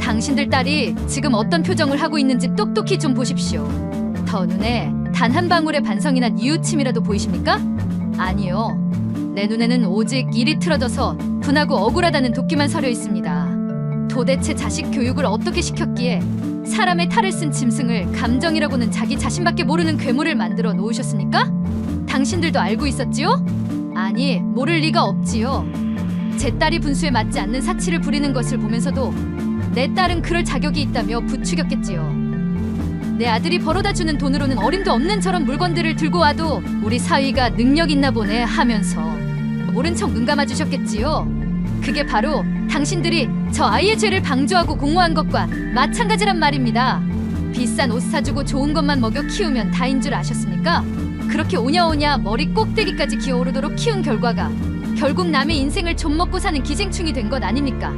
당신들 딸이 지금 어떤 표정을 하고 있는지 똑똑히 좀 보십시오. 더 눈에 단 한 방울의 반성이나 뉘우침이라도 보이십니까? 아니요. 내 눈에는 오직 일이 틀어져서 분하고 억울하다는 도끼만 서려 있습니다. 도대체 자식 교육을 어떻게 시켰기에 사람의 탈을 쓴 짐승을 감정이라고는 자기 자신밖에 모르는 괴물을 만들어 놓으셨습니까? 당신들도 알고 있었지요? 아니, 모를 리가 없지요. 제 딸이 분수에 맞지 않는 사치를 부리는 것을 보면서도 내 딸은 그럴 자격이 있다며 부추겼겠지요. 내 아들이 벌어다주는 돈으로는 어림도 없는 저런 물건들을 들고 와도 우리 사위가 능력 있나 보네 하면서 모른 척 눈 감아주셨겠지요. 그게 바로 당신들이 저 아이의 죄를 방조하고 공모한 것과 마찬가지란 말입니다. 비싼 옷 사주고 좋은 것만 먹여 키우면 다인 줄 아셨습니까? 그렇게 오냐오냐 머리 꼭대기까지 기어오르도록 키운 결과가 결국 남의 인생을 좀 먹고 사는 기생충이 된 것 아닙니까?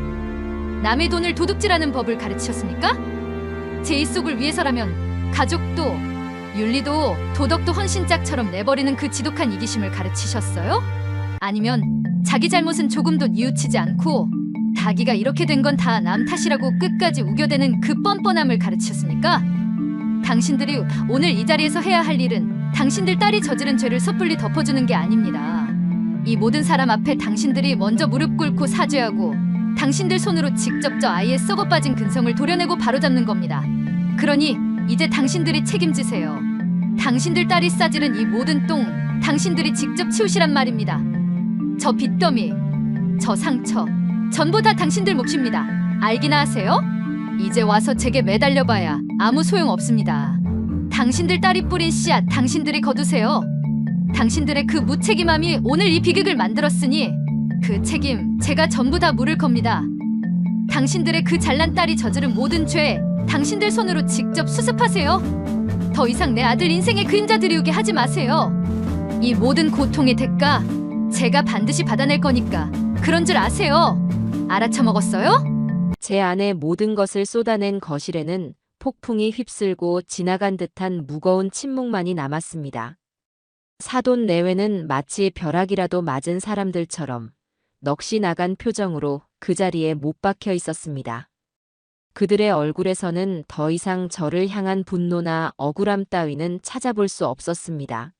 남의 돈을 도둑질하는 법을 가르치셨습니까? 제 입속을 위해서라면 가족도 윤리도 도덕도 헌신짝처럼 내버리는 그 지독한 이기심을 가르치셨어요? 아니면 자기 잘못은 조금도 뉘우치지 않고 자기가 이렇게 된 건 다 남 탓이라고 끝까지 우겨대는 그 뻔뻔함을 가르치셨습니까? 당신들이 오늘 이 자리에서 해야 할 일은 당신들 딸이 저지른 죄를 섣불리 덮어주는 게 아닙니다. 이 모든 사람 앞에 당신들이 먼저 무릎 꿇고 사죄하고 당신들 손으로 직접 저 아이의 썩어 빠진 근성을 도려내고 바로잡는 겁니다. 그러니 이제 당신들이 책임지세요. 당신들 딸이 싸지른 이 모든 똥 당신들이 직접 치우시란 말입니다. 저 빚더미, 저 상처 전부 다 당신들 몫입니다. 알기나 하세요? 이제 와서 제게 매달려봐야 아무 소용없습니다. 당신들 딸이 뿌린 씨앗 당신들이 거두세요. 당신들의 그 무책임함이 오늘 이 비극을 만들었으니 그 책임 제가 전부 다 물을 겁니다. 당신들의 그 잘난 딸이 저지른 모든 죄 당신들 손으로 직접 수습하세요. 더 이상 내 아들 인생에 그림자 드리우게 하지 마세요. 이 모든 고통의 대가 제가 반드시 받아낼 거니까 그런 줄 아세요. 알아쳐먹었어요? 제 안에 모든 것을 쏟아낸 거실에는 폭풍이 휩쓸고 지나간 듯한 무거운 침묵만이 남았습니다. 사돈 내외는 마치 벼락이라도 맞은 사람들처럼 넋이 나간 표정으로 그 자리에 못 박혀 있었습니다. 그들의 얼굴에서는 더 이상 저를 향한 분노나 억울함 따위는 찾아볼 수 없었습니다.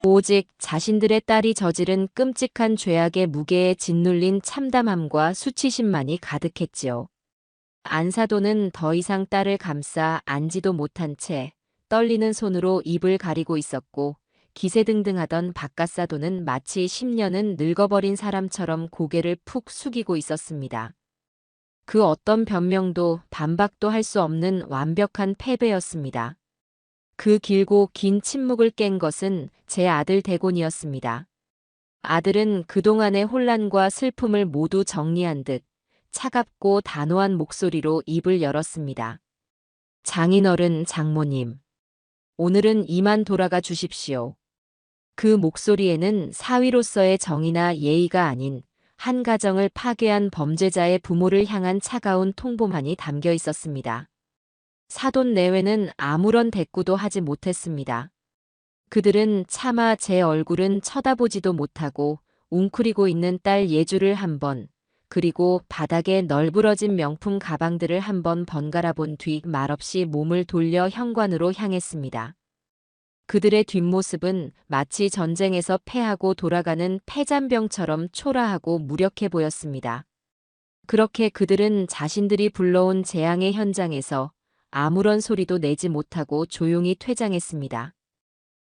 오직 자신들의 딸이 저지른 끔찍한 죄악의 무게에 짓눌린 참담함과 수치심만이 가득했지요. 안사돈은 더 이상 딸을 감싸 안지도 못한 채 떨리는 손으로 입을 가리고 있었고 기세등등하던 박갓사돈은 마치 10년은 늙어버린 사람처럼 고개를 푹 숙이고 있었습니다. 그 어떤 변명도 반박도 할 수 없는 완벽한 패배였습니다. 그 길고 긴 침묵을 깬 것은 제 아들 대곤이었습니다. 아들은 그동안의 혼란과 슬픔을 모두 정리한 듯 차갑고 단호한 목소리로 입을 열었습니다. 장인어른 장모님, 오늘은 이만 돌아가 주십시오. 그 목소리에는 사위로서의 정의나 예의가 아닌 한 가정을 파괴한 범죄자의 부모를 향한 차가운 통보만이 담겨 있었습니다. 사돈 내외는 아무런 대꾸도 하지 못했습니다. 그들은 차마 제 얼굴은 쳐다보지도 못하고 웅크리고 있는 딸 예주를 한 번, 그리고 바닥에 널브러진 명품 가방들을 한 번 번갈아 본 뒤 말없이 몸을 돌려 현관으로 향했습니다. 그들의 뒷모습은 마치 전쟁에서 패하고 돌아가는 패잔병처럼 초라하고 무력해 보였습니다. 그렇게 그들은 자신들이 불러온 재앙의 현장에서 아무런 소리도 내지 못하고 조용히 퇴장했습니다.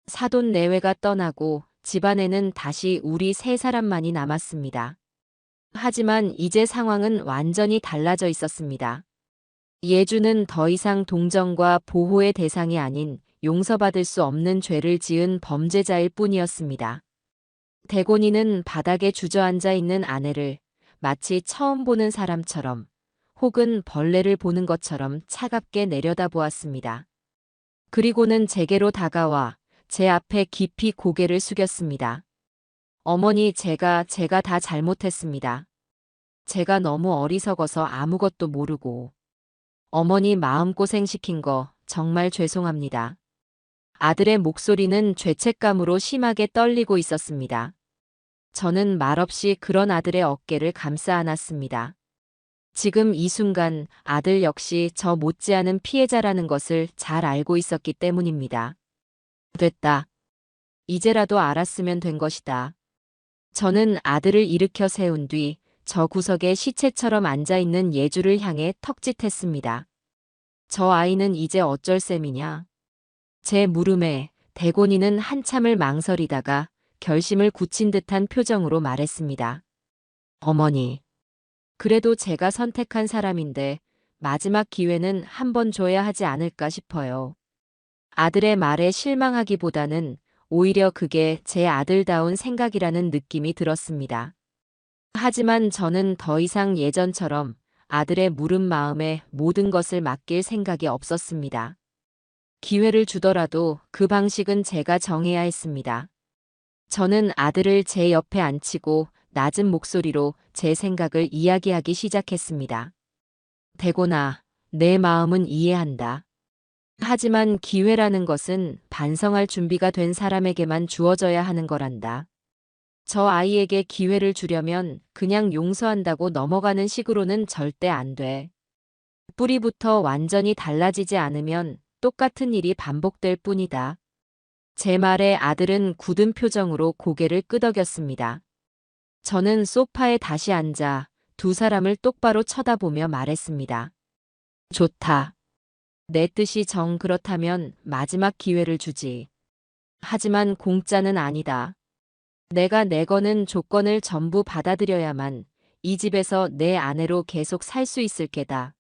사돈 내외가 떠나고 집안에는 다시 우리 세 사람만이 남았습니다. 하지만 이제 상황은 완전히 달라져 있었습니다. 예주는 더 이상 동정과 보호의 대상이 아닌 용서받을 수 없는 죄를 지은 범죄자일 뿐이었습니다. 대곤이는 바닥에 주저앉아 있는 아내를 마치 처음 보는 사람처럼 혹은 벌레를 보는 것처럼 차갑게 내려다보았습니다. 그리고는 제게로 다가와 제 앞에 깊이 고개를 숙였습니다. 어머니, 제가 다 잘못했습니다. 제가 너무 어리석어서 아무것도 모르고 어머니 마음고생시킨 거 정말 죄송합니다. 아들의 목소리는 죄책감으로 심하게 떨리고 있었습니다. 저는 말없이 그런 아들의 어깨를 감싸 안았습니다. 지금 이 순간 아들 역시 저 못지않은 피해자라는 것을 잘 알고 있었기 때문입니다. 됐다. 이제라도 알았으면 된 것이다. 저는 아들을 일으켜 세운 뒤 저 구석에 시체처럼 앉아있는 예주를 향해 턱짓했습니다. 저 아이는 이제 어쩔 셈이냐? 제 물음에 대곤이는 한참을 망설이다가 결심을 굳힌 듯한 표정으로 말했습니다. 어머니, 그래도 제가 선택한 사람인데 마지막 기회는 한 번 줘야 하지 않을까 싶어요. 아들의 말에 실망하기보다는 오히려 그게 제 아들다운 생각이라는 느낌이 들었습니다. 하지만 저는 더 이상 예전처럼 아들의 무른 마음에 모든 것을 맡길 생각이 없었습니다. 기회를 주더라도 그 방식은 제가 정해야 했습니다. 저는 아들을 제 옆에 앉히고 낮은 목소리로 제 생각을 이야기하기 시작했습니다. 대곤아, 내 마음은 이해한다. 하지만 기회라는 것은 반성할 준비가 된 사람에게만 주어져야 하는 거란다. 저 아이에게 기회를 주려면 그냥 용서한다고 넘어가는 식으로는 절대 안 돼. 뿌리부터 완전히 달라지지 않으면 똑같은 일이 반복될 뿐이다. 제 말에 아들은 굳은 표정으로 고개를 끄덕였습니다. 저는 소파에 다시 앉아 두 사람을 똑바로 쳐다보며 말했습니다. 좋다. 내 뜻이 그렇다면 마지막 기회를 주지. 하지만 공짜는 아니다. 내가 내거는 조건을 전부 받아들여야만 이 집에서 내 아내로 계속 살 수 있을 게다.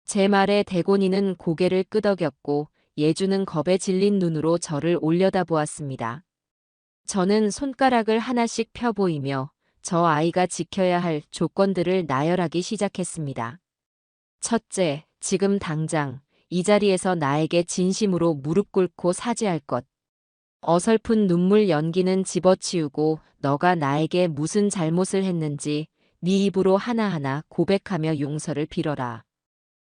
제 말에 대곤이는 고개를 끄덕였고 예주는 겁에 질린 눈으로 저를 올려다보았습니다. 저는 손가락을 하나씩 펴 보이며 저 아이가 지켜야 할 조건들을 나열하기 시작했습니다. 첫째, 지금 당장 이 자리에서 나에게 진심으로 무릎 꿇고 사죄할 것. 어설픈 눈물 연기는 집어치우고 너가 나에게 무슨 잘못을 했는지 네 입으로 하나하나 고백하며 용서를 빌어라.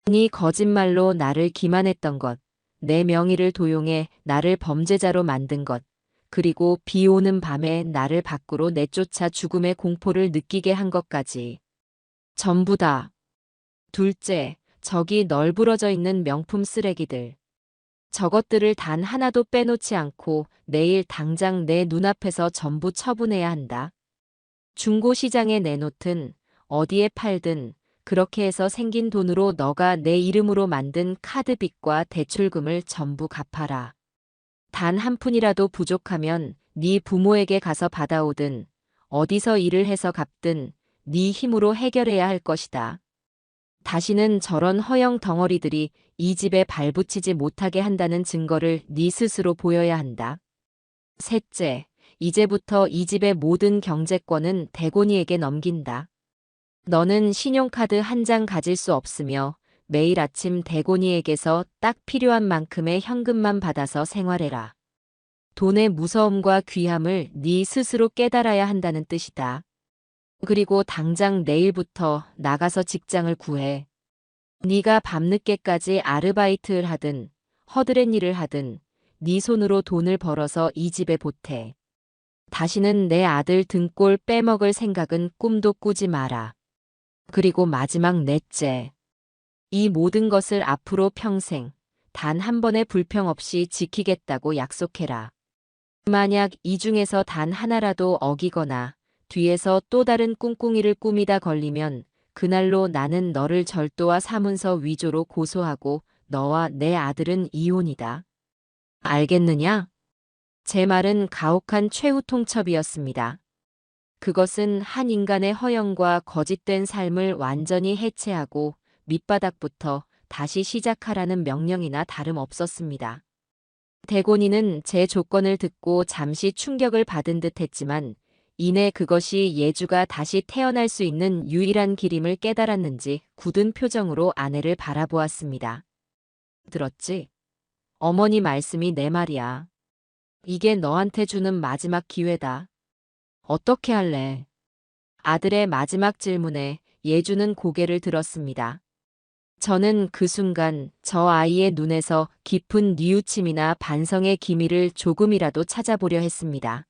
네 거짓말로 나를 기만했던 것, 내 명의를 도용해 나를 범죄자로 만든 것, 그리고 비 오는 밤에 나를 밖으로 내쫓아 죽음의 공포를 느끼게 한 것까지. 전부 다. 둘째, 저기 널브러져 있는 명품 쓰레기들. 저것들을 단 하나도 빼놓지 않고 내일 당장 내 눈앞에서 전부 처분해야 한다. 중고시장에 내놓든 어디에 팔든 그렇게 해서 생긴 돈으로 너가 내 이름으로 만든 카드빚과 대출금을 전부 갚아라. 단 한 푼이라도 부족하면 네 부모에게 가서 받아오든 어디서 일을 해서 갚든 네 힘으로 해결해야 할 것이다. 다시는 저런 허영 덩어리들이 이 집에 발붙이지 못하게 한다는 증거를 네 스스로 보여야 한다. 셋째, 이제부터 이 집의 모든 경제권은 대곤이에게 넘긴다. 너는 신용카드 한 장 가질 수 없으며 매일 아침 대곤이에게서 딱 필요한 만큼의 현금만 받아서 생활해라. 돈의 무서움과 귀함을 네 스스로 깨달아야 한다는 뜻이다. 그리고 당장 내일부터 나가서 직장을 구해. 네가 밤늦게까지 아르바이트를 하든 허드렛 일을 하든 네 손으로 돈을 벌어서 이 집에 보태. 다시는 내 아들 등골 빼먹을 생각은 꿈도 꾸지 마라. 그리고 마지막 넷째. 이 모든 것을 앞으로 평생 단 한 번의 불평 없이 지키겠다고 약속해라. 만약 이 중에서 단 하나라도 어기거나 뒤에서 또 다른 꿍꿍이를 꾸미다 걸리면 그날로 나는 너를 절도와 사문서 위조로 고소하고 너와 내 아들은 이혼이다. 알겠느냐? 제 말은 가혹한 최후 통첩이었습니다. 그것은 한 인간의 허영과 거짓된 삶을 완전히 해체하고 밑바닥부터 다시 시작하라는 명령이나 다름없었습니다. 대곤이는 제 조건을 듣고 잠시 충격을 받은 듯 했지만 이내 그것이 예주가 다시 태어날 수 있는 유일한 길임을 깨달았는지 굳은 표정으로 아내를 바라보았습니다. 들었지? 어머니 말씀이 내 말이야. 이게 너한테 주는 마지막 기회다. 어떻게 할래? 아들의 마지막 질문에 예주는 고개를 들었습니다. 저는 그 순간 저 아이의 눈에서 깊은 뉘우침이나 반성의 기미를 조금이라도 찾아보려 했습니다.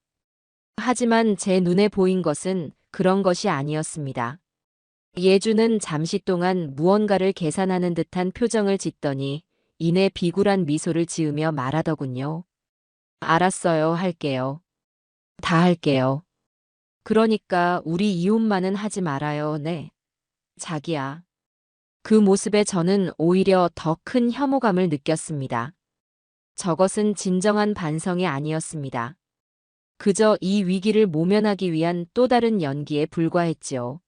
하지만 제 눈에 보인 것은 그런 것이 아니었습니다. 예주는 잠시 동안 무언가를 계산하는 듯한 표정을 짓더니 이내 비굴한 미소를 지으며 말하더군요. 알았어요, 할게요. 다 할게요. 그러니까 우리 이혼만은 하지 말아요, 네. 자기야. 그 모습에 저는 오히려 더 큰 혐오감을 느꼈습니다. 저것은 진정한 반성이 아니었습니다. 그저 이 위기를 모면하기 위한 또 다른 연기에 불과했지요.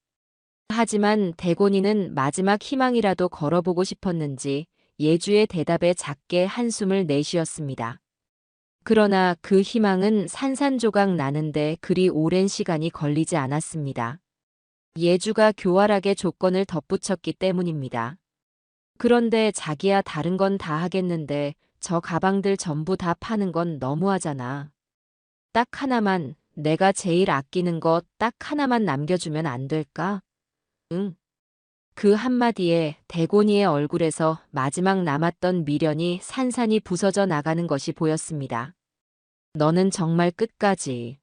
하지만 대곤이는 마지막 희망이라도 걸어보고 싶었는지 예주의 대답에 작게 한숨을 내쉬었습니다. 그러나 그 희망은 산산조각 나는데 그리 오랜 시간이 걸리지 않았습니다. 예주가 교활하게 조건을 덧붙였기 때문입니다. 그런데 자기야 다른 건 다 하겠는데 저 가방들 전부 다 파는 건 너무하잖아. 딱 하나만, 내가 제일 아끼는 거 딱 하나만 남겨주면 안 될까? 응. 그 한마디에 대곤이의 얼굴에서 마지막 남았던 미련이 산산이 부서져 나가는 것이 보였습니다. 너는 정말 끝까지.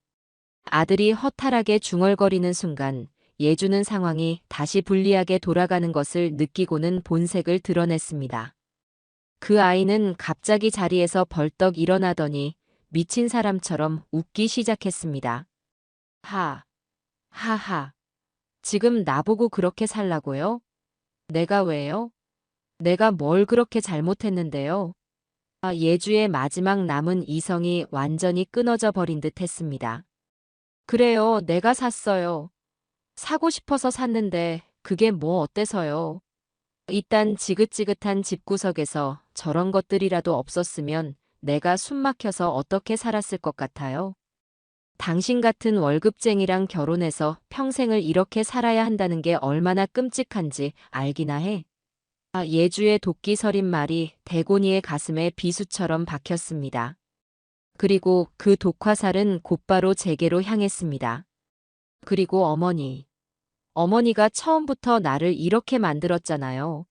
아들이 허탈하게 중얼거리는 순간 예주는 상황이 다시 불리하게 돌아가는 것을 느끼고는 본색을 드러냈습니다. 그 아이는 갑자기 자리에서 벌떡 일어나더니 미친 사람처럼 웃기 시작했습니다. 하하. 지금 나보고 그렇게 살라고요? 내가 왜요? 내가 뭘 그렇게 잘못했는데요? 예주의 마지막 남은 이성이 완전히 끊어져 버린 듯 했습니다. 그래요, 내가 샀어요. 사고 싶어서 샀는데 그게 뭐 어때서요? 이딴 지긋지긋한 집구석에서 저런 것들이라도 없었으면 내가 숨 막혀서 어떻게 살았을 것 같아요? 당신 같은 월급쟁이랑 결혼해서 평생을 이렇게 살아야 한다는 게 얼마나 끔찍한지 알기나 해. 예주의 도끼 서린 말이 대곤이의 가슴에 비수처럼 박혔습니다. 그리고 그 독화살은 곧바로 제게로 향했습니다. 그리고 어머니가 처음부터 나를 이렇게 만들었잖아요.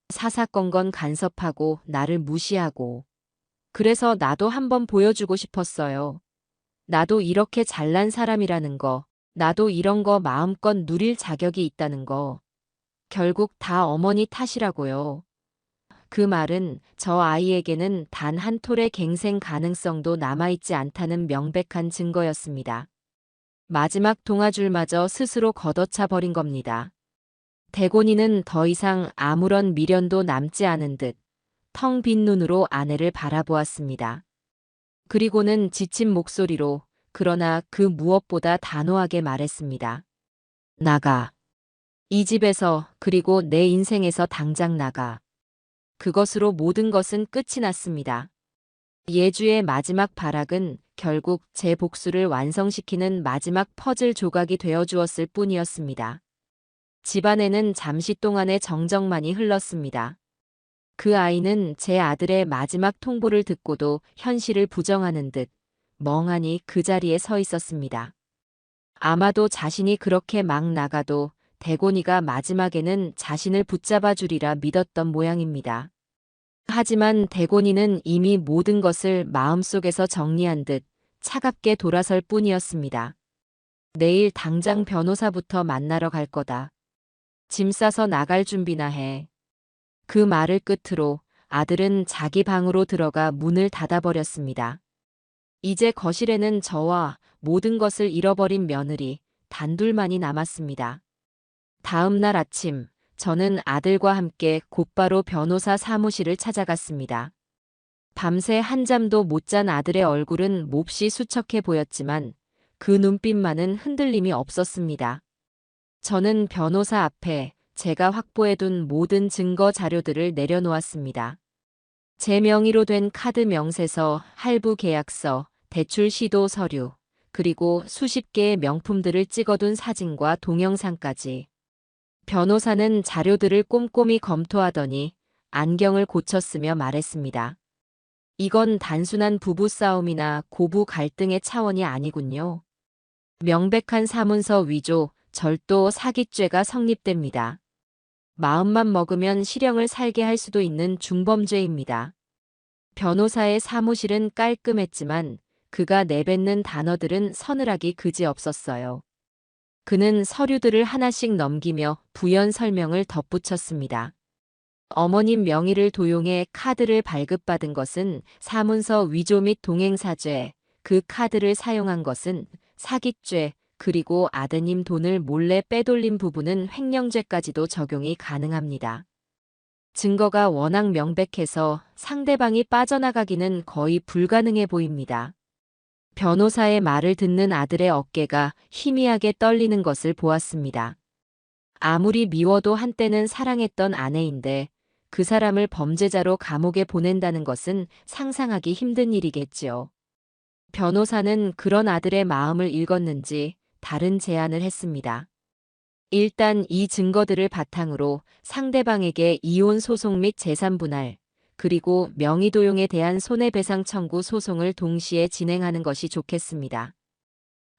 사사건건 간섭하고 나를 무시하고. 그래서 나도 한번 보여주고 싶었어요. 나도 이렇게 잘난 사람이라는 거, 나도 이런 거 마음껏 누릴 자격이 있다는 거. 결국 다 어머니 탓이라고요. 그 말은 저 아이에게는 단 한 톨의 갱생 가능성도 남아있지 않다는 명백한 증거였습니다. 마지막 동아줄마저 스스로 걷어차 버린 겁니다. 대곤이는 더 이상 아무런 미련도 남지 않은 듯 텅 빈 눈으로 아내를 바라보았습니다. 그리고는 지친 목소리로 그러나 그 무엇보다 단호하게 말했습니다. 나가. 이 집에서 그리고 내 인생에서 당장 나가. 그것으로 모든 것은 끝이 났습니다. 예주의 마지막 발악은 결국 제 복수를 완성시키는 마지막 퍼즐 조각이 되어 주었을 뿐이었습니다. 집안에는 잠시 동안의 정적만이 흘렀습니다. 그 아이는 제 아들의 마지막 통보를 듣고도 현실을 부정하는 듯 멍하니 그 자리에 서 있었습니다. 아마도 자신이 그렇게 막 나가도 대곤이가 마지막에는 자신을 붙잡아 주리라 믿었던 모양입니다. 하지만 대곤이는 이미 모든 것을 마음속에서 정리한 듯 차갑게 돌아설 뿐이었습니다. 내일 당장 변호사부터 만나러 갈 거다. 짐 싸서 나갈 준비나 해. 그 말을 끝으로 아들은 자기 방으로 들어가 문을 닫아버렸습니다. 이제 거실에는 저와 모든 것을 잃어버린 며느리 단둘만이 남았습니다. 다음 날 아침, 저는 아들과 함께 곧바로 변호사 사무실을 찾아갔습니다. 밤새 한잠도 못 잔 아들의 얼굴은 몹시 수척해 보였지만 그 눈빛만은 흔들림이 없었습니다. 저는 변호사 앞에 제가 확보해둔 모든 증거 자료들을 내려놓았습니다. 제 명의로 된 카드 명세서, 할부 계약서, 대출 시도 서류, 그리고 수십 개의 명품들을 찍어둔 사진과 동영상까지. 변호사는 자료들을 꼼꼼히 검토하더니 안경을 고쳤으며 말했습니다. 이건 단순한 부부싸움이나 고부 갈등의 차원이 아니군요. 명백한 사문서 위조, 절도, 사기죄가 성립됩니다. 마음만 먹으면 실형을 살게 할 수도 있는 중범죄입니다. 변호사의 사무실은 깔끔했지만 그가 내뱉는 단어들은 서늘하기 그지없었어요. 그는 서류들을 하나씩 넘기며 부연 설명을 덧붙였습니다. 어머님 명의를 도용해 카드를 발급받은 것은 사문서 위조 및 동행사죄, 그 카드를 사용한 것은 사기죄, 그리고 아드님 돈을 몰래 빼돌린 부분은 횡령죄까지도 적용이 가능합니다. 증거가 워낙 명백해서 상대방이 빠져나가기는 거의 불가능해 보입니다. 변호사의 말을 듣는 아들의 어깨가 희미하게 떨리는 것을 보았습니다. 아무리 미워도 한때는 사랑했던 아내인데 그 사람을 범죄자로 감옥에 보낸다는 것은 상상하기 힘든 일이겠지요. 변호사는 그런 아들의 마음을 읽었는지 다른 제안을 했습니다. 일단 이 증거들을 바탕으로 상대방에게 이혼 소송 및 재산 분할, 그리고 명의도용에 대한 손해배상 청구 소송을 동시에 진행하는 것이 좋겠습니다.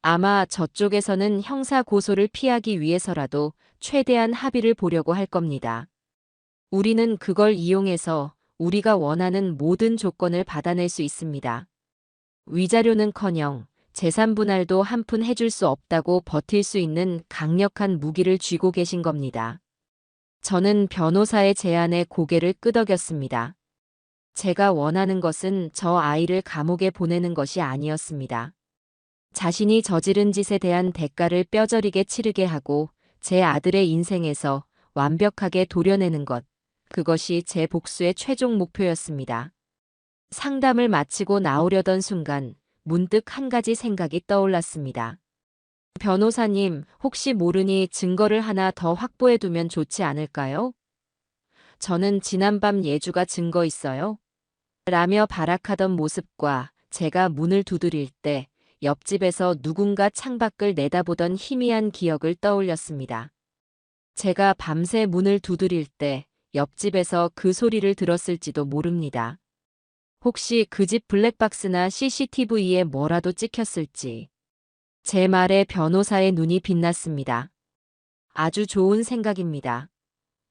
아마 저쪽에서는 형사 고소를 피하기 위해서라도 최대한 합의를 보려고 할 겁니다. 우리는 그걸 이용해서 우리가 원하는 모든 조건을 받아낼 수 있습니다. 위자료는커녕 재산 분할도 한 푼 해줄 수 없다고 버틸 수 있는 강력한 무기를 쥐고 계신 겁니다. 저는 변호사의 제안에 고개를 끄덕였습니다. 제가 원하는 것은 저 아이를 감옥에 보내는 것이 아니었습니다. 자신이 저지른 짓에 대한 대가를 뼈저리게 치르게 하고 제 아들의 인생에서 완벽하게 도려내는 것, 그것이 제 복수의 최종 목표였습니다. 상담을 마치고 나오려던 순간 문득 한 가지 생각이 떠올랐습니다. 변호사님, 혹시 모르니 증거를 하나 더 확보해두면 좋지 않을까요? 저는 지난밤 예주가 증거 있어요? 라며 발악하던 모습과 제가 문을 두드릴 때 옆집에서 누군가 창밖을 내다보던 희미한 기억을 떠올렸습니다. 제가 밤새 문을 두드릴 때 옆집에서 그 소리를 들었을지도 모릅니다. 혹시 그 집 블랙박스나 CCTV에 뭐라도 찍혔을지. 제 말에 변호사의 눈이 빛났습니다. 아주 좋은 생각입니다.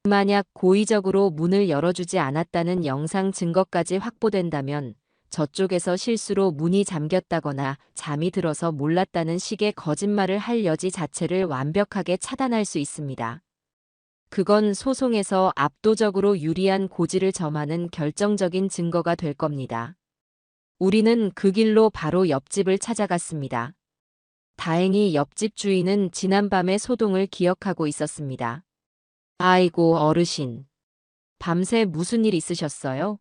만약 고의적으로 문을 열어주지 않았다는 영상 증거까지 확보된다면 저쪽에서 실수로 문이 잠겼다거나 잠이 들어서 몰랐다는 식의 거짓말을 할 여지 자체를 완벽하게 차단할 수 있습니다. 그건 소송에서 압도적으로 유리한 고지를 점하는 결정적인 증거가 될 겁니다. 우리는 그 길로 바로 옆집을 찾아갔습니다. 다행히 옆집 주인은 지난밤의 소동을 기억하고 있었습니다. 아이고, 어르신. 밤새 무슨 일 있으셨어요?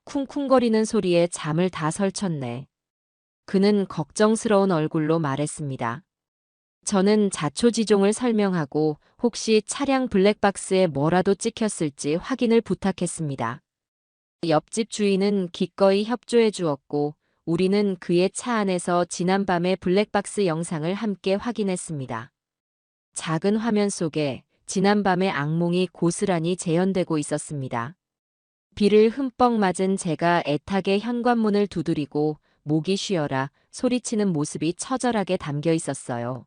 쿵쿵거리는 소리에 잠을 다 설쳤네. 그는 걱정스러운 얼굴로 말했습니다. 저는 자초지종을 설명하고 혹시 차량 블랙박스에 뭐라도 찍혔을지 확인을 부탁했습니다. 옆집 주인은 기꺼이 협조해 주었고 우리는 그의 차 안에서 지난밤의 블랙박스 영상을 함께 확인했습니다. 작은 화면 속에 지난밤의 악몽이 고스란히 재현되고 있었습니다. 비를 흠뻑 맞은 제가 애타게 현관문을 두드리고 목이 쉬어라 소리치는 모습이 처절하게 담겨 있었어요.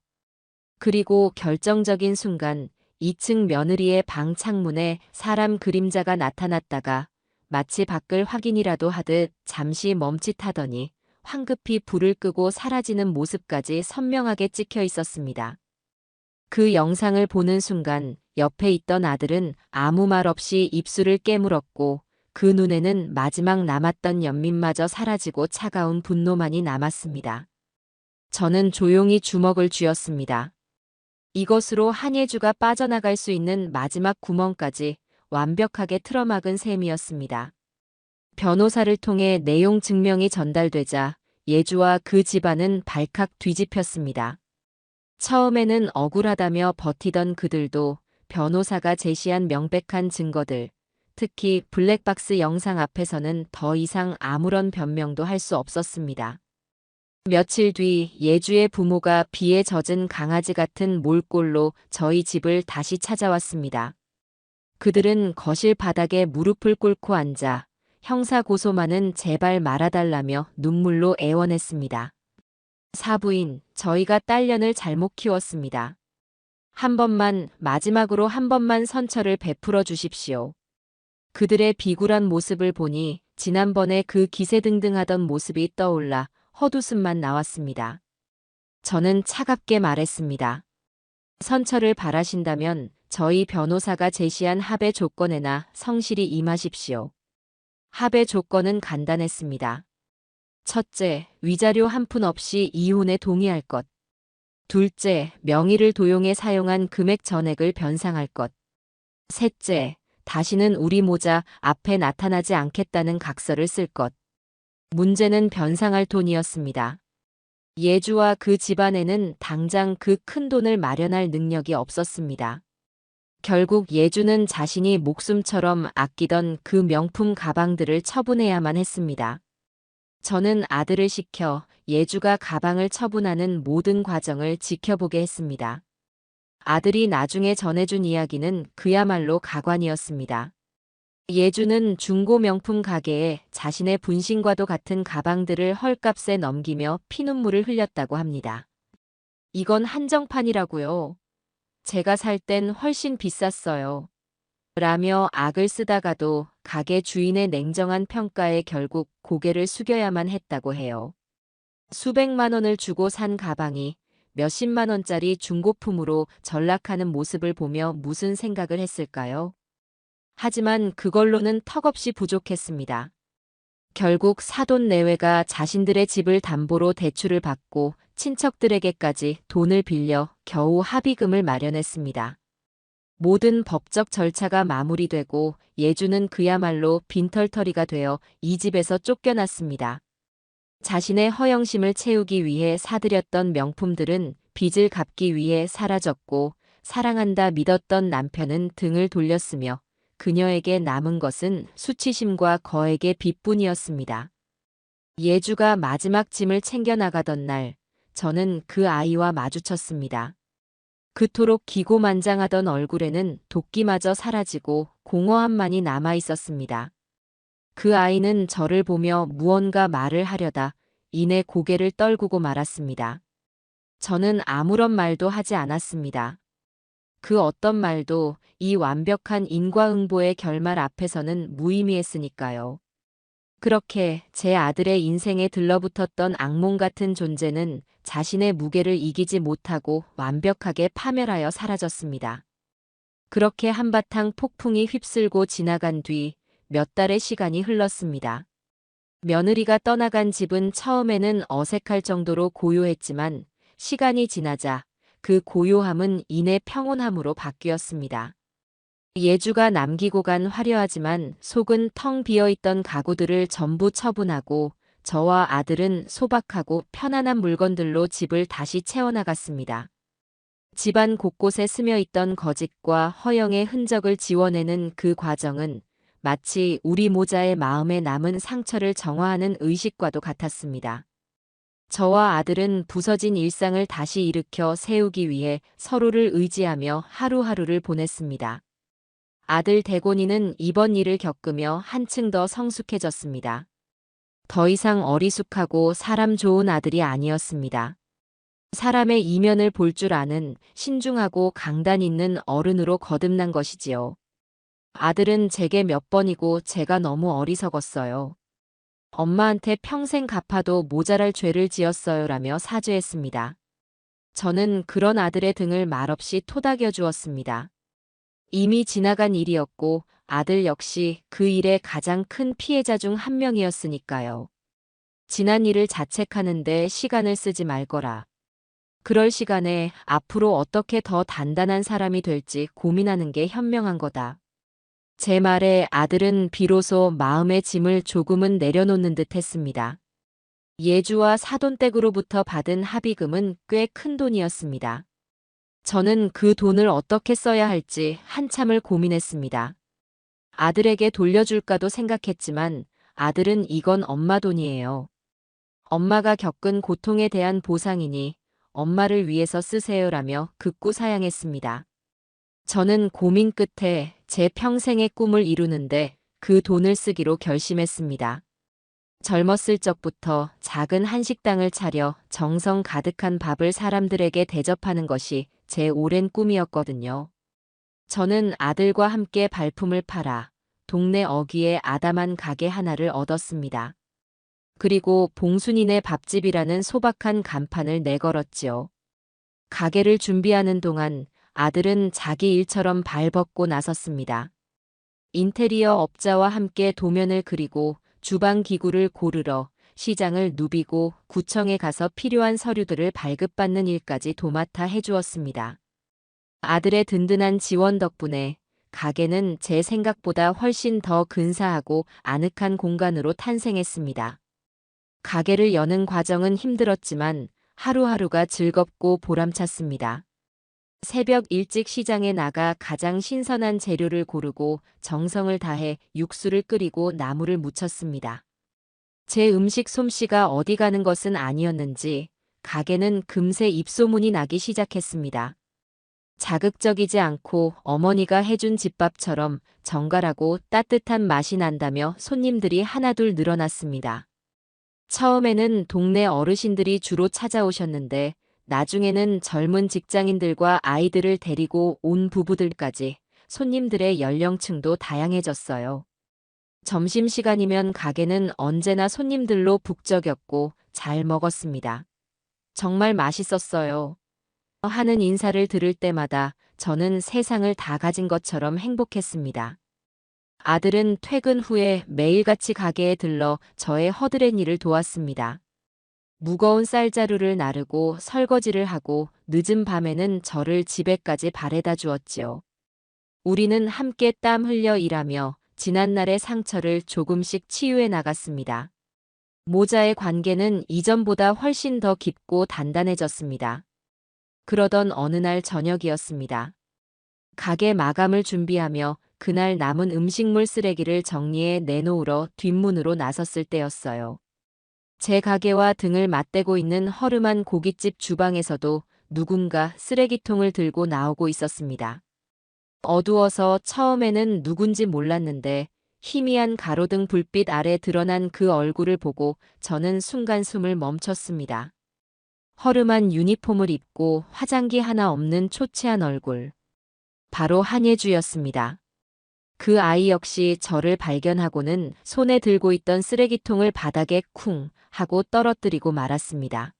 그리고 결정적인 순간 2층 며느리의 방 창문에 사람 그림자가 나타났다가 마치 밖을 확인이라도 하듯 잠시 멈칫하더니 황급히 불을 끄고 사라지는 모습까지 선명하게 찍혀 있었습니다. 그 영상을 보는 순간 옆에 있던 아들은 아무 말 없이 입술을 깨물었고 그 눈에는 마지막 남았던 연민마저 사라지고 차가운 분노만이 남았습니다. 저는 조용히 주먹을 쥐었습니다. 이것으로 한예주가 빠져나갈 수 있는 마지막 구멍까지 완벽하게 틀어막은 셈이었습니다. 변호사를 통해 내용 증명이 전달되자 예주와 그 집안은 발칵 뒤집혔습니다. 처음에는 억울하다며 버티던 그들도 변호사가 제시한 명백한 증거들, 특히 블랙박스 영상 앞에서는 더 이상 아무런 변명도 할 수 없었습니다. 며칠 뒤 예주의 부모가 비에 젖은 강아지 같은 몰골로 저희 집을 다시 찾아왔습니다. 그들은 거실 바닥에 무릎을 꿇고 앉아 형사고소만은 제발 말아달라며 눈물로 애원했습니다. 사부인, 저희가 딸년을 잘못 키웠습니다. 한 번만, 마지막으로 한 번만 선처를 베풀어 주십시오. 그들의 비굴한 모습을 보니 지난번에 그 기세등등하던 모습이 떠올라 헛웃음만 나왔습니다. 저는 차갑게 말했습니다. 선처를 바라신다면 저희 변호사가 제시한 합의 조건에나 성실히 임하십시오. 합의 조건은 간단했습니다. 첫째, 위자료 한 푼 없이 이혼에 동의할 것. 둘째, 명의를 도용해 사용한 금액 전액을 변상할 것. 셋째, 다시는 우리 모자 앞에 나타나지 않겠다는 각서를 쓸 것. 문제는 변상할 돈이었습니다. 예주와 그 집안에는 당장 그 큰 돈을 마련할 능력이 없었습니다. 결국 예주는 자신이 목숨처럼 아끼던 그 명품 가방들을 처분해야만 했습니다. 저는 아들을 시켜 예주가 가방을 처분하는 모든 과정을 지켜보게 했습니다. 아들이 나중에 전해준 이야기는 그야말로 가관이었습니다. 예주는 중고 명품 가게에 자신의 분신과도 같은 가방들을 헐값에 넘기며 피눈물을 흘렸다고 합니다. 이건 한정판이라고요. 제가 살 땐 훨씬 비쌌어요. 라며 악을 쓰다가도 가게 주인의 냉정한 평가에 결국 고개를 숙여야만 했다고 해요. 수백만 원을 주고 산 가방이 몇십만 원짜리 중고품으로 전락하는 모습을 보며 무슨 생각을 했을까요? 하지만 그걸로는 턱없이 부족했습니다. 결국 사돈 내외가 자신들의 집을 담보로 대출을 받고 친척들에게까지 돈을 빌려 겨우 합의금을 마련했습니다. 모든 법적 절차가 마무리되고 예주는 그야말로 빈털터리가 되어 이 집에서 쫓겨났습니다. 자신의 허영심을 채우기 위해 사들였던 명품들은 빚을 갚기 위해 사라졌고 사랑한다 믿었던 남편은 등을 돌렸으며 그녀에게 남은 것은 수치심과 거액의 빚뿐이었습니다. 예주가 마지막 짐을 챙겨나가던 날, 저는 그 아이와 마주쳤습니다. 그토록 기고만장하던 얼굴에는 도끼마저 사라지고 공허함만이 남아 있었습니다. 그 아이는 저를 보며 무언가 말을 하려다 이내 고개를 떨구고 말았습니다. 저는 아무런 말도 하지 않았습니다. 그 어떤 말도 이 완벽한 인과응보의 결말 앞에서는 무의미했으니까요. 그렇게 제 아들의 인생에 들러붙었던 악몽 같은 존재는 자신의 무게를 이기지 못하고 완벽하게 파멸하여 사라졌습니다. 그렇게 한바탕 폭풍이 휩쓸고 지나간 뒤 몇 달의 시간이 흘렀습니다. 며느리가 떠나간 집은 처음에는 어색할 정도로 고요했지만 시간이 지나자 그 고요함은 이내 평온함으로 바뀌었습니다. 예주가 남기고 간 화려하지만 속은 텅 비어있던 가구들을 전부 처분하고 저와 아들은 소박하고 편안한 물건들로 집을 다시 채워나갔습니다. 집안 곳곳에 스며있던 거짓과 허영의 흔적을 지워내는 그 과정은 마치 우리 모자의 마음에 남은 상처를 정화하는 의식과도 같았습니다. 저와 아들은 부서진 일상을 다시 일으켜 세우기 위해 서로를 의지하며 하루하루를 보냈습니다. 아들 대곤이는 이번 일을 겪으며 한층 더 성숙해졌습니다. 더 이상 어리숙하고 사람 좋은 아들이 아니었습니다. 사람의 이면을 볼 줄 아는 신중하고 강단 있는 어른으로 거듭난 것이지요. 아들은 제게 몇 번이고 제가 너무 어리석었어요. 엄마한테 평생 갚아도 모자랄 죄를 지었어요라며 사죄했습니다. 저는 그런 아들의 등을 말없이 토닥여 주었습니다. 이미 지나간 일이었고 아들 역시 그 일의 가장 큰 피해자 중 한 명이었으니까요. 지난 일을 자책하는데 시간을 쓰지 말거라. 그럴 시간에 앞으로 어떻게 더 단단한 사람이 될지 고민하는 게 현명한 거다. 제 말에 아들은 비로소 마음의 짐을 조금은 내려놓는 듯 했습니다. 예주와 사돈댁으로부터 받은 합의금은 꽤 큰 돈이었습니다. 저는 그 돈을 어떻게 써야 할지 한참을 고민했습니다. 아들에게 돌려줄까도 생각했지만 아들은 이건 엄마 돈이에요. 엄마가 겪은 고통에 대한 보상이니 엄마를 위해서 쓰세요라며 극구 사양했습니다. 저는 고민 끝에 제 평생의 꿈을 이루는데 그 돈을 쓰기로 결심했습니다. 젊었을 적부터 작은 한식당을 차려 정성 가득한 밥을 사람들에게 대접하는 것이 제 오랜 꿈이었거든요. 저는 아들과 함께 발품을 팔아 동네 어귀에 아담한 가게 하나를 얻었습니다. 그리고 봉순이네 밥집이라는 소박한 간판을 내걸었지요. 가게를 준비하는 동안 아들은 자기 일처럼 발벗고 나섰습니다. 인테리어 업자와 함께 도면을 그리고 주방 기구를 고르러 시장을 누비고 구청에 가서 필요한 서류들을 발급받는 일까지 도맡아 해주었습니다. 아들의 든든한 지원 덕분에 가게는 제 생각보다 훨씬 더 근사하고 아늑한 공간으로 탄생했습니다. 가게를 여는 과정은 힘들었지만 하루하루가 즐겁고 보람찼습니다. 새벽 일찍 시장에 나가 가장 신선한 재료를 고르고 정성을 다해 육수를 끓이고 나물을 무쳤습니다. 제 음식 솜씨가 어디 가는 것은 아니었는지 가게는 금세 입소문이 나기 시작했습니다. 자극적이지 않고 어머니가 해준 집밥처럼 정갈하고 따뜻한 맛이 난다며 손님들이 하나둘 늘어났습니다. 처음에는 동네 어르신들이 주로 찾아오셨는데 나중에는 젊은 직장인들과 아이들을 데리고 온 부부들까지 손님들의 연령층도 다양해졌어요. 점심시간이면 가게는 언제나 손님들로 북적였고 잘 먹었습니다. 정말 맛있었어요. 하는 인사를 들을 때마다 저는 세상을 다 가진 것처럼 행복했습니다. 아들은 퇴근 후에 매일같이 가게에 들러 저의 허드렛 일을 도왔습니다. 무거운 쌀자루를 나르고 설거지를 하고 늦은 밤에는 저를 집에까지 바래다 주었지요. 우리는 함께 땀 흘려 일하며 지난날의 상처를 조금씩 치유해 나갔습니다. 모자의 관계는 이전보다 훨씬 더 깊고 단단해졌습니다. 그러던 어느 날 저녁이었습니다. 가게 마감을 준비하며 그날 남은 음식물 쓰레기를 정리해 내놓으러 뒷문으로 나섰을 때였어요. 제 가게와 등을 맞대고 있는 허름한 고깃집 주방에서도 누군가 쓰레기통을 들고 나오고 있었습니다. 어두워서 처음에는 누군지 몰랐는데 희미한 가로등 불빛 아래 드러난 그 얼굴을 보고 저는 순간 숨을 멈췄습니다. 허름한 유니폼을 입고 화장기 하나 없는 초췌한 얼굴. 바로 한예주였습니다. 그 아이 역시 저를 발견하고는 손에 들고 있던 쓰레기통을 바닥에 쿵 하고 떨어뜨리고 말았습니다.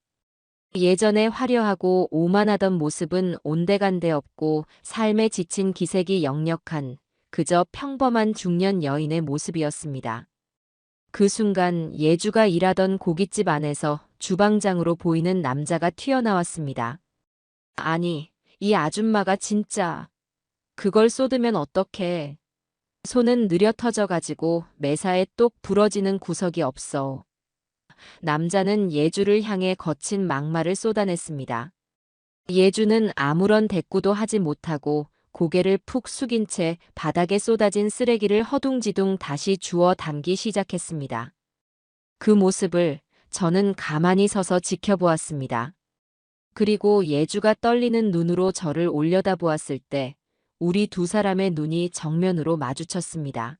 예전에 화려하고 오만하던 모습은 온데간데 없고 삶에 지친 기색이 역력한 그저 평범한 중년 여인의 모습이었습니다. 그 순간 예주가 일하던 고깃집 안에서 주방장으로 보이는 남자가 튀어나왔습니다. 아니, 이 아줌마가 진짜 그걸 쏟으면 어떡해. 손은 느려 터져가지고 매사에 똑 부러지는 구석이 없어. 남자는 예주를 향해 거친 막말을 쏟아냈습니다. 예주는 아무런 대꾸도 하지 못하고 고개를 푹 숙인 채 바닥에 쏟아진 쓰레기를 허둥지둥 다시 주워 담기 시작했습니다. 그 모습을 저는 가만히 서서 지켜보았습니다. 그리고 예주가 떨리는 눈으로 저를 올려다보았을 때 우리 두 사람의 눈이 정면으로 마주쳤습니다.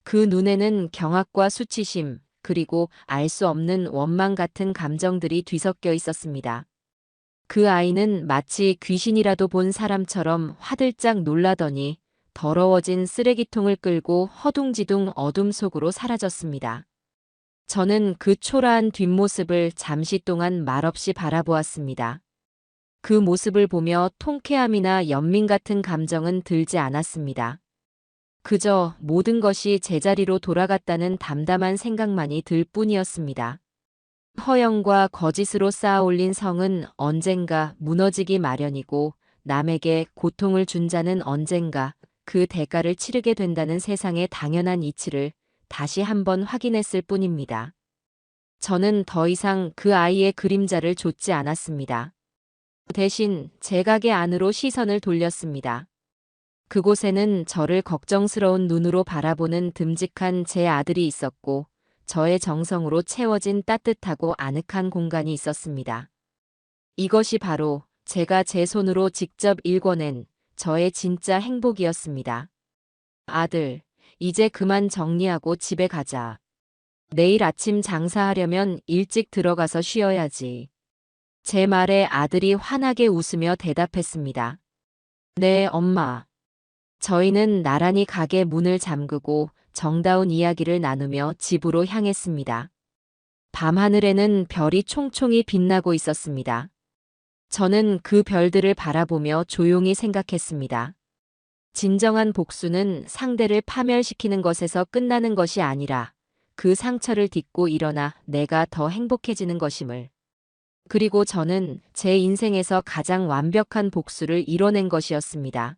그 눈에는 경악과 수치심, 그리고 알 수 없는 원망 같은 감정들이 뒤섞여 있었습니다. 그 아이는 마치 귀신이라도 본 사람처럼 화들짝 놀라더니 더러워진 쓰레기통을 끌고 허둥지둥 어둠 속으로 사라졌습니다. 저는 그 초라한 뒷모습을 잠시 동안 말없이 바라보았습니다. 그 모습을 보며 통쾌함이나 연민 같은 감정은 들지 않았습니다. 그저 모든 것이 제자리로 돌아갔다는 담담한 생각만이 들 뿐이었습니다. 허영과 거짓으로 쌓아올린 성은 언젠가 무너지기 마련이고 남에게 고통을 준 자는 언젠가 그 대가를 치르게 된다는 세상의 당연한 이치를 다시 한번 확인했을 뿐입니다. 저는 더 이상 그 아이의 그림자를 좇지 않았습니다. 대신 제 가게 안으로 시선을 돌렸습니다. 그곳에는 저를 걱정스러운 눈으로 바라보는 듬직한 제 아들이 있었고 저의 정성으로 채워진 따뜻하고 아늑한 공간이 있었습니다. 이것이 바로 제가 제 손으로 직접 일궈낸 저의 진짜 행복이었습니다. 아들, 이제 그만 정리하고 집에 가자. 내일 아침 장사하려면 일찍 들어가서 쉬어야지. 제 말에 아들이 환하게 웃으며 대답했습니다. 네, 엄마. 저희는 나란히 가게 문을 잠그고 정다운 이야기를 나누며 집으로 향했습니다. 밤하늘에는 별이 총총히 빛나고 있었습니다. 저는 그 별들을 바라보며 조용히 생각했습니다. 진정한 복수는 상대를 파멸시키는 것에서 끝나는 것이 아니라 그 상처를 딛고 일어나 내가 더 행복해지는 것임을. 그리고 저는 제 인생에서 가장 완벽한 복수를 이뤄낸 것이었습니다.